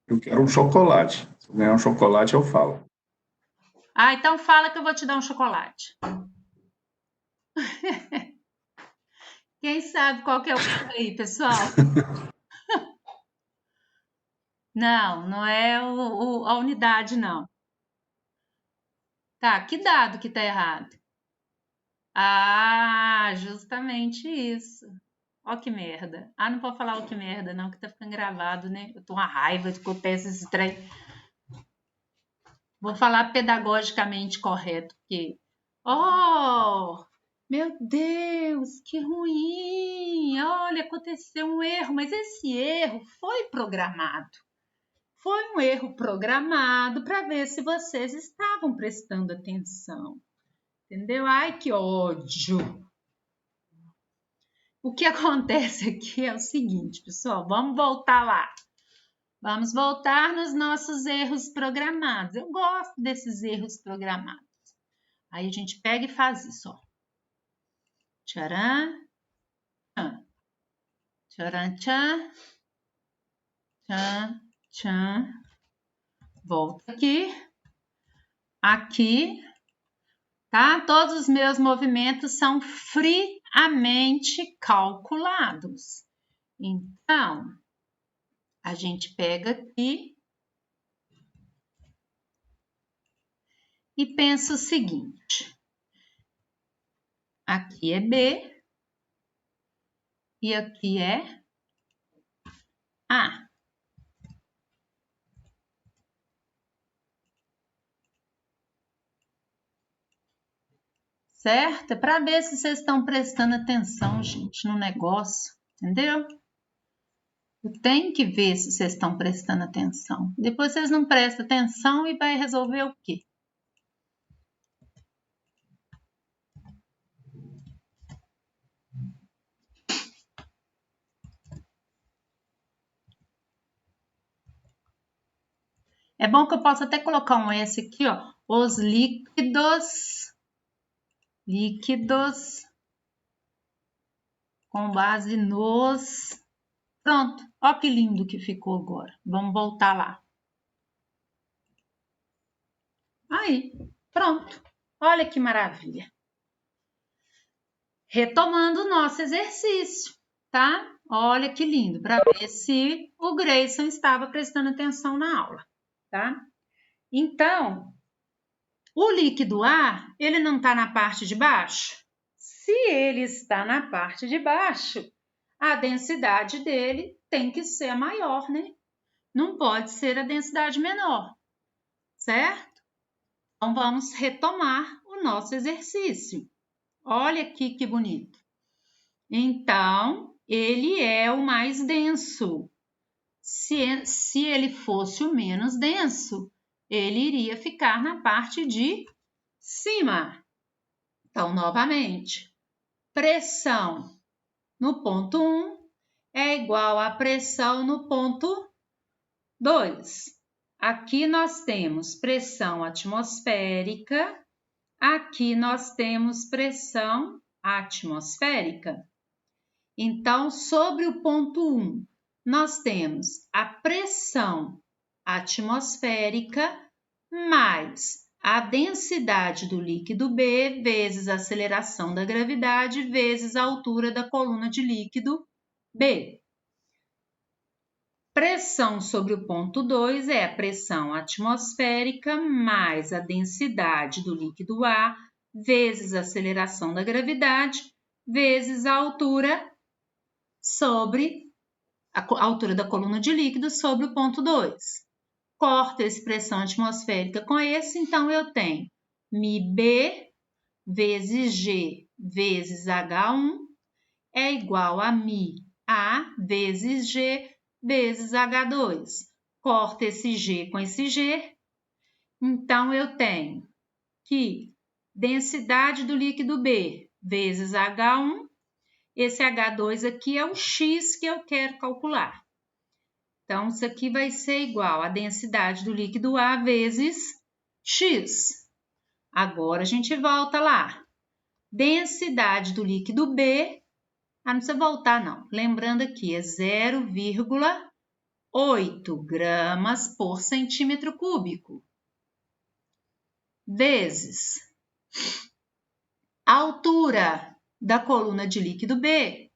[SPEAKER 2] Eu quero um chocolate. Se eu ganhar um chocolate, eu falo.
[SPEAKER 1] Então fala que eu vou te dar um chocolate. Quem sabe qual que é o erro aí, pessoal? Não é a unidade, não. Tá, que dado que tá errado? Justamente isso. Ó que merda. Não pode falar ó que merda, não, que tá ficando gravado, né? Eu tô com uma raiva de que acontece esse trem. Vou falar pedagogicamente correto, porque... Oh, meu Deus, que ruim! Olha, aconteceu um erro, mas esse erro foi programado. Foi um erro programado para ver se vocês estavam prestando atenção. Entendeu? Ai, que ódio! O que acontece aqui é o seguinte, pessoal, vamos voltar lá. Vamos voltar nos nossos erros programados. Eu gosto desses erros programados. Aí a gente pega e faz isso, ó. Tcharam, tchan, tcharam, tchan, tchan, tchan, Volto aqui, tá? Todos os meus movimentos são friamente calculados. Então, a gente pega aqui e pensa o seguinte: aqui é B e aqui é A. Certo? É para ver se vocês estão prestando atenção, gente, no negócio, entendeu? Tem que ver se vocês estão prestando atenção. Depois vocês não prestam atenção e vai resolver o quê? É bom que eu possa até colocar um S aqui, ó. Os líquidos com base nos... Pronto, ó que lindo que ficou agora. Vamos voltar lá. Aí, pronto. Olha que maravilha. Retomando o nosso exercício, tá? Olha que lindo, para ver se o Grayson estava prestando atenção na aula, tá? Então, o líquido A, ele não está na parte de baixo? Se ele está na parte de baixo, a densidade dele tem que ser a maior, né? Não pode ser a densidade menor, certo? Então, vamos retomar o nosso exercício. Olha aqui que bonito. Então, ele é o mais denso. Se ele fosse o menos denso, ele iria ficar na parte de cima. Então, novamente, pressão no ponto 1 é igual a pressão no ponto 2. Aqui nós temos pressão atmosférica, aqui nós temos pressão atmosférica. Então, sobre o ponto 1, nós temos a pressão atmosférica mais a densidade do líquido B vezes a aceleração da gravidade vezes a altura da coluna de líquido B. Pressão sobre o ponto 2 é a pressão atmosférica mais a densidade do líquido A vezes a aceleração da gravidade vezes a altura sobre a altura da coluna de líquido sobre o ponto 2. Corto a expressão atmosférica com esse, então eu tenho μB vezes G vezes H1 é igual a μA vezes G vezes H2. Corto esse G com esse G, então eu tenho que densidade do líquido B vezes H1, esse H2 aqui é o X que eu quero calcular. Então, isso aqui vai ser igual a densidade do líquido A vezes X. Agora, a gente volta lá. Densidade do líquido B, não precisa voltar não. Lembrando aqui, é 0,8 gramas por centímetro cúbico. Vezes a altura da coluna de líquido B,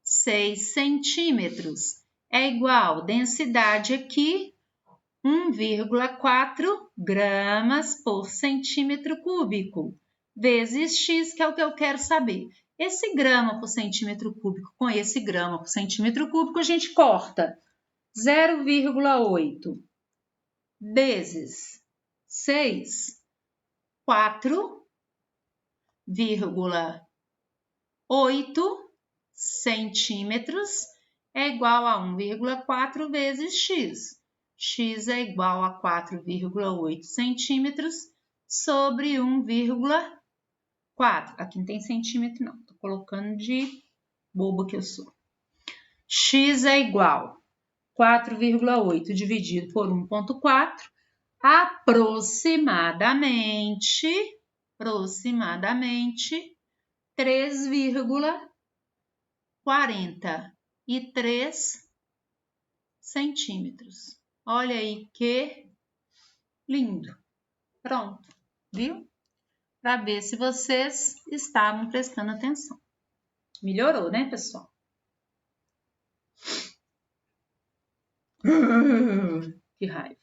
[SPEAKER 1] 6 centímetros. É igual densidade aqui, 1,4 gramas por centímetro cúbico, vezes X, que é o que eu quero saber. Esse grama por centímetro cúbico com esse grama por centímetro cúbico, a gente corta 0,8 vezes 6, 4,8 centímetros é igual a 1,4 vezes X. X é igual a 4,8 centímetros sobre 1,4. Aqui não tem centímetro não, estou colocando de boba que eu sou. X é igual a 4,8 dividido por 1,4, aproximadamente 3,43 centímetros. Olha aí que lindo. Pronto, viu? Para ver se vocês estavam prestando atenção. Melhorou, né, pessoal? Que raiva.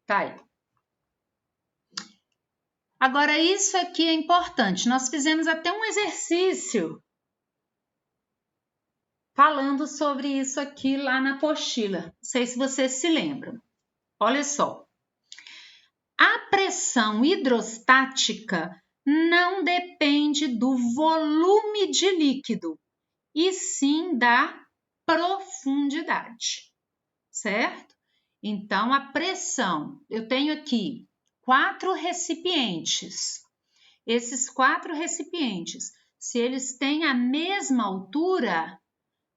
[SPEAKER 1] Tá aí. Agora, isso aqui é importante. Nós fizemos até um exercício falando sobre isso aqui lá na apostila. Não sei se vocês se lembram. Olha só. A pressão hidrostática não depende do volume de líquido, e sim da profundidade, certo? Então, a pressão, eu tenho aqui 4 recipientes. Esses 4 recipientes, se eles têm a mesma altura,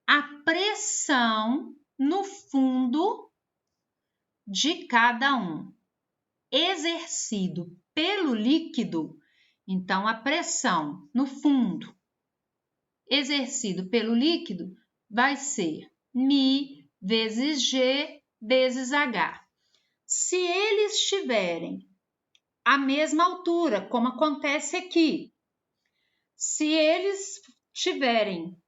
[SPEAKER 1] a pressão no fundo de cada um exercido pelo líquido, então a pressão no fundo exercido pelo líquido vai ser μ vezes G vezes H. Se eles tiverem a mesma altura, como acontece aqui, se eles tiverem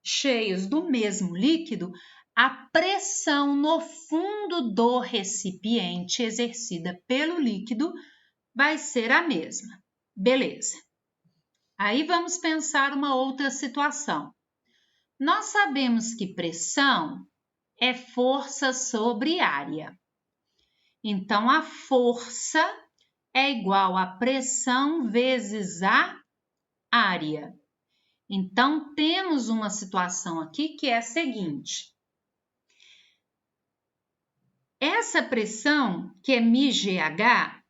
[SPEAKER 1] cheios do mesmo líquido, a pressão no fundo do recipiente exercida pelo líquido vai ser a mesma. Beleza. Aí vamos pensar uma outra situação. Nós sabemos que pressão é força sobre área. Então, a força é igual a pressão vezes a área. Então, temos uma situação aqui que é a seguinte. Essa pressão, que é μGH,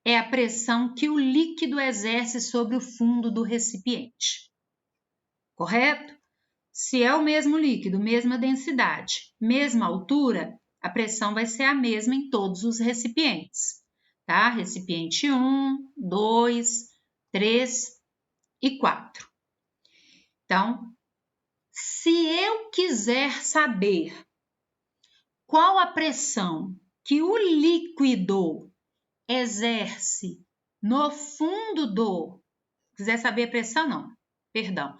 [SPEAKER 1] é a pressão que o líquido exerce sobre o fundo do recipiente. Correto? Se é o mesmo líquido, mesma densidade, mesma altura, a pressão vai ser a mesma em todos os recipientes, tá? Recipiente 1, 2, 3 e 4. Então, se eu quiser saber qual a pressão que o líquido exerce no fundo do... Quiser saber a pressão, não, perdão.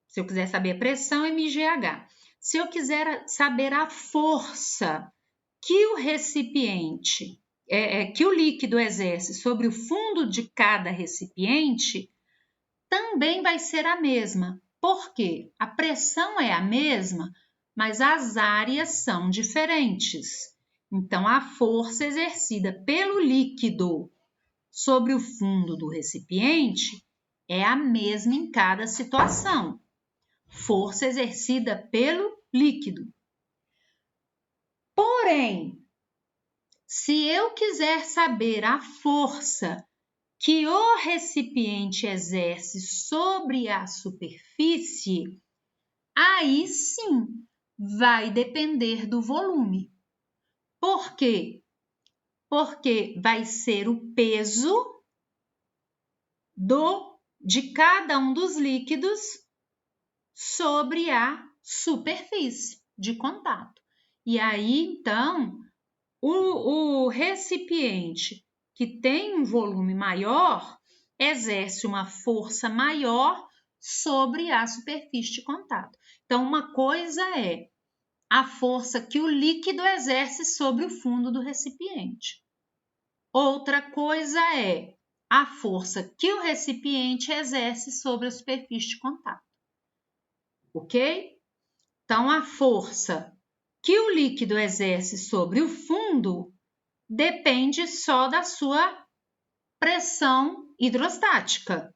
[SPEAKER 1] Se eu quiser saber a pressão, é mGH. Se eu quiser saber a força que o recipiente, que o líquido exerce sobre o fundo de cada recipiente, também vai ser a mesma. Por quê? A pressão é a mesma, mas as áreas são diferentes. Então, a força exercida pelo líquido sobre o fundo do recipiente é a mesma em cada situação. Força exercida pelo líquido. Porém, se eu quiser saber a força que o recipiente exerce sobre a superfície, aí sim vai depender do volume. Por quê? Porque vai ser o peso de cada um dos líquidos sobre a superfície de contato. E aí, então, o recipiente que tem um volume maior exerce uma força maior sobre a superfície de contato. Então, uma coisa é a força que o líquido exerce sobre o fundo do recipiente. Outra coisa é a força que o recipiente exerce sobre a superfície de contato. Ok? Então, a força que o líquido exerce sobre o fundo depende só da sua pressão hidrostática,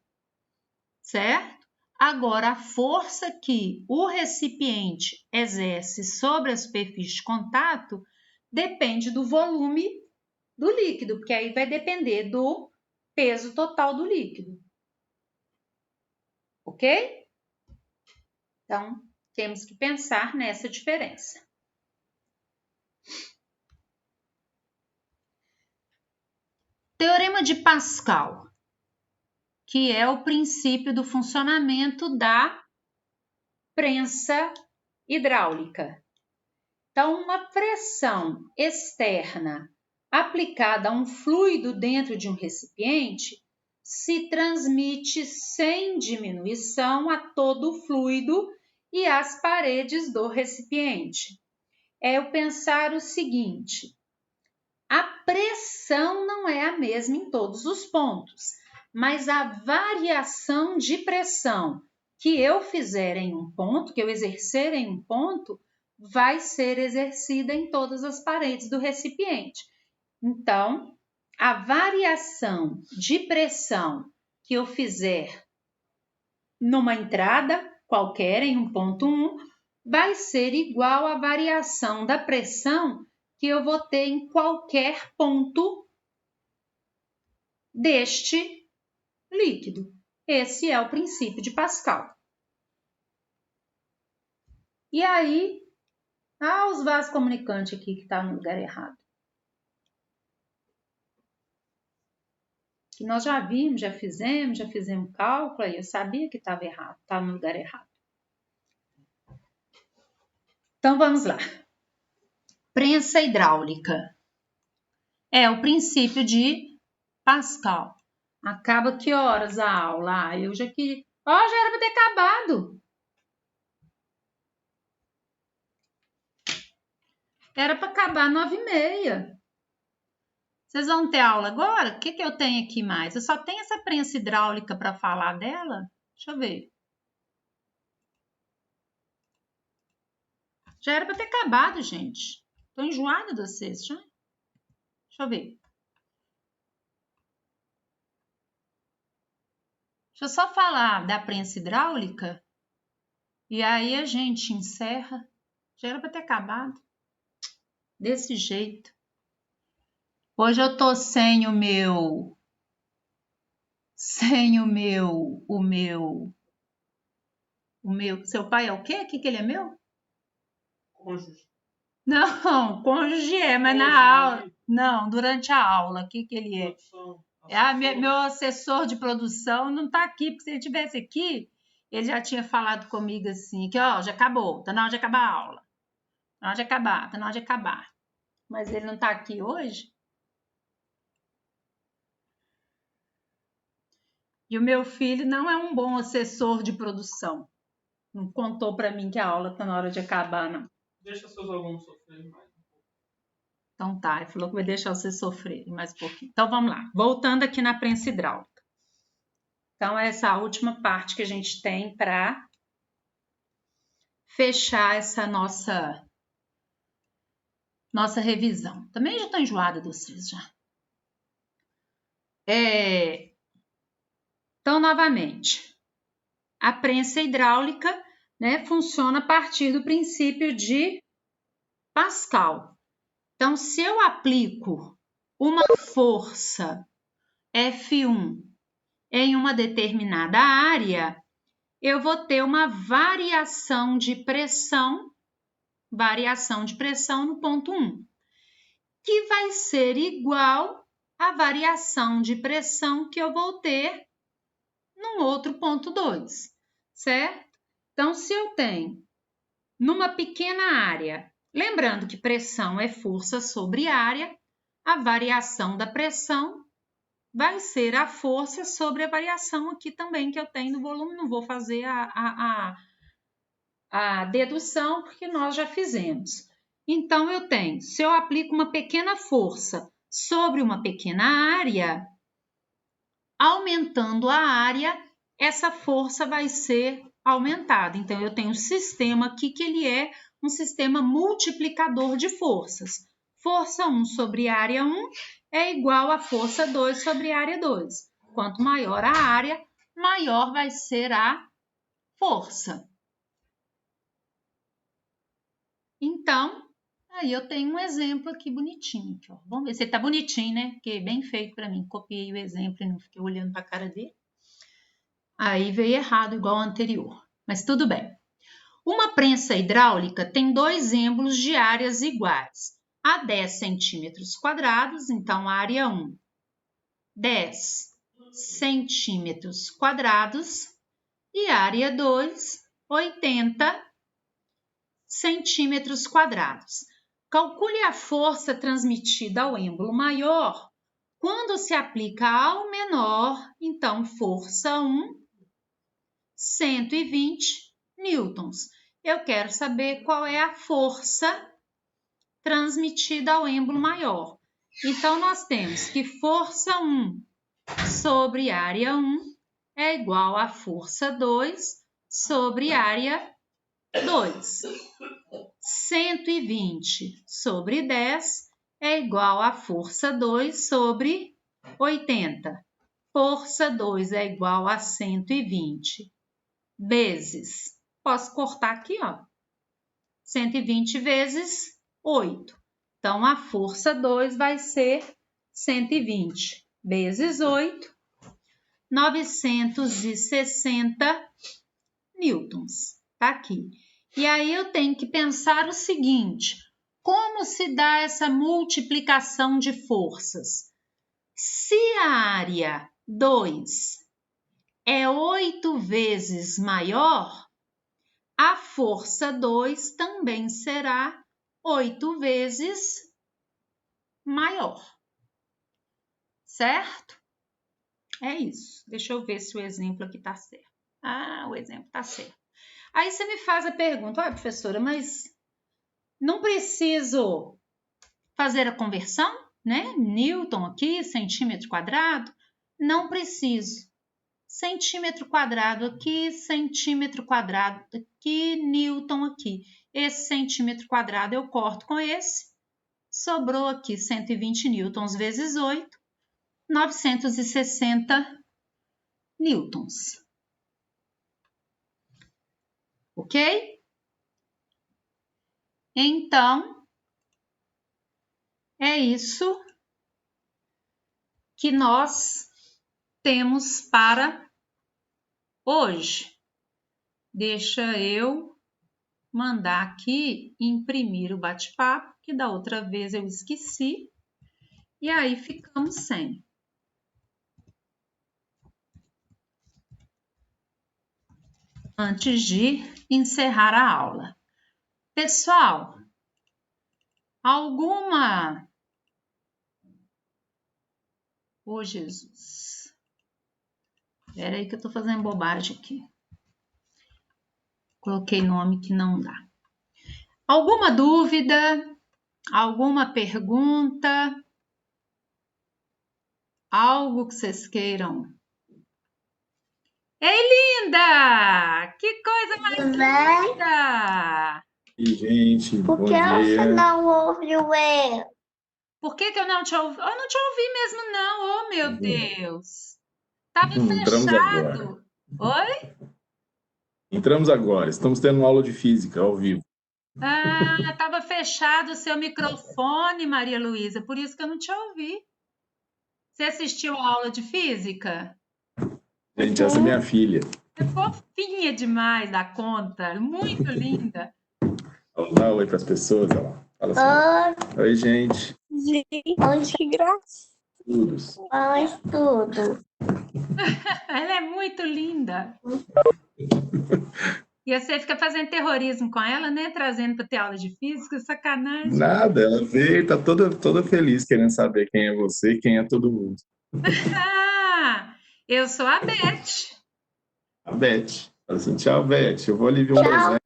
[SPEAKER 1] certo? Agora, a força que o recipiente exerce sobre a superfície de contato depende do volume do líquido, porque aí vai depender do peso total do líquido. Ok? Então, temos que pensar nessa diferença. Teorema de Pascal, que é o princípio do funcionamento da prensa hidráulica. Então, uma pressão externa aplicada a um fluido dentro de um recipiente se transmite sem diminuição a todo o fluido e às paredes do recipiente. É eu pensar o seguinte: a pressão não é a mesma em todos os pontos, mas a variação de pressão que eu fizer em um ponto, que eu exercer em um ponto, vai ser exercida em todas as paredes do recipiente. Então, a variação de pressão que eu fizer numa entrada qualquer, em um ponto 1, vai ser igual à variação da pressão que eu vou ter em qualquer ponto deste líquido. Esse é o princípio de Pascal. E aí, os vasos comunicantes aqui que está no lugar errado. Que nós já vimos, já fizemos cálculo, aí eu sabia que estava errado, estava no lugar errado. Então, vamos lá. Prensa hidráulica. É o princípio de Pascal. Acaba que horas a aula? Eu já queria... já era para ter acabado. Era para acabar 9h30. Vocês vão ter aula agora? O que eu tenho aqui mais? Eu só tenho essa prensa hidráulica para falar dela? Deixa eu ver. Já era para ter acabado, gente. Tô enjoada de vocês, já. Deixa eu ver. Deixa eu só falar da prensa hidráulica. E aí a gente encerra. Já era para ter acabado. Desse jeito. Hoje eu tô sem o meu... Seu pai é o quê? O que ele é meu?
[SPEAKER 3] Cônjuge.
[SPEAKER 1] Não, cônjuge é, mas na aula... Não, durante a aula, o que ele é? Meu assessor de produção não tá aqui, porque se ele estivesse aqui, ele já tinha falado comigo assim, que já acabou, tá na hora de acabar a aula. Tá na hora de acabar, tá na hora de acabar. Mas ele não tá aqui hoje. E o meu filho não é um bom assessor de produção. Não contou para mim que a aula tá na hora de acabar, não.
[SPEAKER 3] Deixa seus alunos sofrerem mais.
[SPEAKER 1] Então tá, ele falou que vai deixar você sofrer mais um pouquinho. Então vamos lá, voltando aqui na prensa hidráulica. Então essa é a última parte que a gente tem para fechar essa nossa revisão. Também já estou enjoada de vocês já. Então, novamente, a prensa hidráulica, né, funciona a partir do princípio de Pascal. Então, se eu aplico uma força F1 em uma determinada área, eu vou ter uma variação de pressão no ponto 1, que vai ser igual à variação de pressão que eu vou ter num outro ponto 2, certo? Então, se eu tenho numa pequena área, lembrando que pressão é força sobre área, a variação da pressão vai ser a força sobre a variação aqui também que eu tenho no volume. Não vou fazer a dedução porque nós já fizemos. Então, eu tenho, se eu aplico uma pequena força sobre uma pequena área, aumentando a área, essa força vai ser aumentada. Então, eu tenho um sistema aqui que ele é um sistema multiplicador de forças. Força 1 sobre área 1 é igual a força 2 sobre área 2. Quanto maior a área, maior vai ser a força. Então, aí eu tenho um exemplo aqui bonitinho. Aqui, ó. Vamos ver se ele tá bonitinho, né? Porque bem feito para mim. Copiei o exemplo e não fiquei olhando para a cara dele. Aí veio errado, igual ao anterior. Mas tudo bem. Uma prensa hidráulica tem dois êmbolos de áreas iguais. A 10 centímetros quadrados, então área 1, 10 centímetros quadrados. E área 2, 80 centímetros quadrados. Calcule a força transmitida ao êmbolo maior quando se aplica ao menor, então força 1, 120 newtons. Eu quero saber qual é a força transmitida ao êmbolo maior. Então, nós temos que força 1 sobre área 1 é igual a força 2 sobre área 2. 120 sobre 10 é igual a força 2 sobre 80. Força 2 é igual a 120 vezes. Posso cortar aqui, ó. 120 vezes 8. Então, a força 2 vai ser 120 vezes 8, 960 newtons. Tá aqui. E aí eu tenho que pensar o seguinte: como se dá essa multiplicação de forças? Se a área 2 é 8 vezes maior, a força 2 também será 8 vezes maior. Certo? É isso. Deixa eu ver se o exemplo aqui está certo. Ah, o exemplo está certo. Aí você me faz a pergunta: olha, professora, mas não preciso fazer a conversão, né? Newton aqui, centímetro quadrado? Não preciso. Centímetro quadrado aqui, centímetro quadrado aqui, newton aqui. Esse centímetro quadrado eu corto com esse. Sobrou aqui 120 newtons vezes 8, 960 newtons. Ok? Então, é isso que nós temos para hoje. Deixa eu mandar aqui imprimir o bate-papo, que da outra vez eu esqueci, e aí ficamos sem. Antes de encerrar a aula. Pessoal, alguma... Ô, Jesus. Espera aí que eu tô fazendo bobagem aqui. Coloquei nome que não dá. Alguma dúvida? Alguma pergunta? Algo que vocês queiram? Ei, linda! Que coisa mais linda!
[SPEAKER 2] E, gente,
[SPEAKER 4] Por
[SPEAKER 2] bom
[SPEAKER 4] que você
[SPEAKER 2] dia.
[SPEAKER 4] não ouviu eu?
[SPEAKER 1] Por que eu não te ouvi? Eu não te ouvi mesmo, não. Oh, meu Deus! Tava
[SPEAKER 2] Entramos agora.
[SPEAKER 1] fechado. Oi?
[SPEAKER 2] Entramos agora. Estamos tendo uma aula de física ao vivo.
[SPEAKER 1] Ah, tava fechado o seu microfone, Maria Luísa, por isso que eu não te ouvi. Você assistiu a aula de física?
[SPEAKER 2] Gente, essa é minha filha.
[SPEAKER 1] É fofinha demais da conta, muito linda.
[SPEAKER 2] Dá oi para as pessoas. Ó. Fala assim. Oi, gente.
[SPEAKER 4] Gente, que graça.
[SPEAKER 2] Todos.
[SPEAKER 4] Oi, tudo.
[SPEAKER 1] Ela é muito linda. E você fica fazendo terrorismo com ela, né? Trazendo para ter aula de física, sacanagem.
[SPEAKER 2] Nada, ela veio, tá toda feliz querendo saber quem é você e quem é todo mundo.
[SPEAKER 1] Ah, eu sou a Beth.
[SPEAKER 2] A Beth. Fala assim, tchau, Beth. Eu vou ali ver um desenho.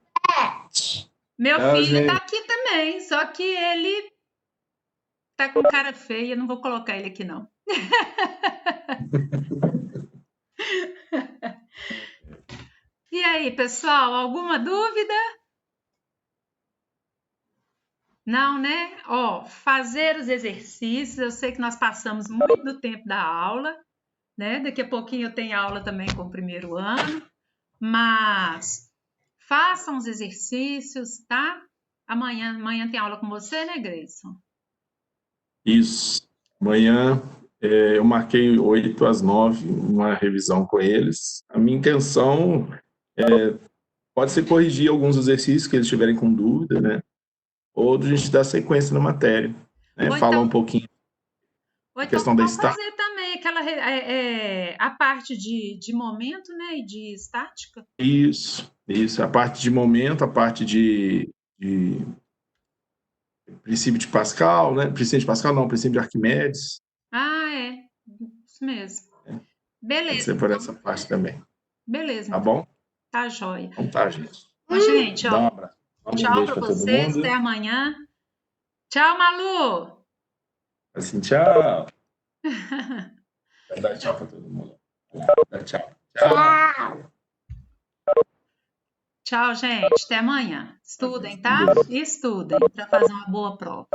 [SPEAKER 1] Meu
[SPEAKER 2] Tchau,
[SPEAKER 1] filho
[SPEAKER 2] gente.
[SPEAKER 1] tá aqui também, só que ele tá com cara feia, não vou colocar ele aqui não. E aí, pessoal, alguma dúvida? Não, né? Ó, fazer os exercícios, eu sei que nós passamos muito do tempo da aula, né? Daqui a pouquinho eu tenho aula também com o primeiro ano, mas façam os exercícios, tá? Amanhã tem aula com você, né, Grayson?
[SPEAKER 2] Isso. Amanhã eu marquei 8 às 9, uma revisão com eles. A minha intenção pode ser corrigir alguns exercícios que eles tiverem com dúvida, né? Ou a gente dar sequência na matéria, né?
[SPEAKER 1] Ou
[SPEAKER 2] Falar
[SPEAKER 1] então,
[SPEAKER 2] um pouquinho
[SPEAKER 1] ou
[SPEAKER 2] a
[SPEAKER 1] então
[SPEAKER 2] questão da
[SPEAKER 1] vamos
[SPEAKER 2] estática.
[SPEAKER 1] fazer também aquela a parte de momento, né, e de estática.
[SPEAKER 2] Isso. A parte de momento, a parte de de princípio de Pascal, né? Princípio de Pascal não, princípio de Arquimedes.
[SPEAKER 1] Ah, é. Isso mesmo.
[SPEAKER 2] Pode
[SPEAKER 1] Beleza,
[SPEAKER 2] ser por essa parte também.
[SPEAKER 1] beleza,
[SPEAKER 2] Tá
[SPEAKER 1] então.
[SPEAKER 2] bom?
[SPEAKER 1] Tá joia.
[SPEAKER 2] Então tá, gente.
[SPEAKER 1] Mas, gente,
[SPEAKER 2] Dá um
[SPEAKER 1] ó,
[SPEAKER 2] abraço. Um
[SPEAKER 1] tchau
[SPEAKER 2] beijo
[SPEAKER 1] para
[SPEAKER 2] para todo
[SPEAKER 1] vocês,
[SPEAKER 2] mundo.
[SPEAKER 1] até amanhã. Tchau, Malu!
[SPEAKER 2] Assim, tchau. Dá tchau para todo mundo. Dá tchau. Tchau.
[SPEAKER 4] Tchau.
[SPEAKER 1] Tchau, gente. Até amanhã. Estudem, tá?
[SPEAKER 2] Beijo.
[SPEAKER 1] Estudem para fazer uma boa prova.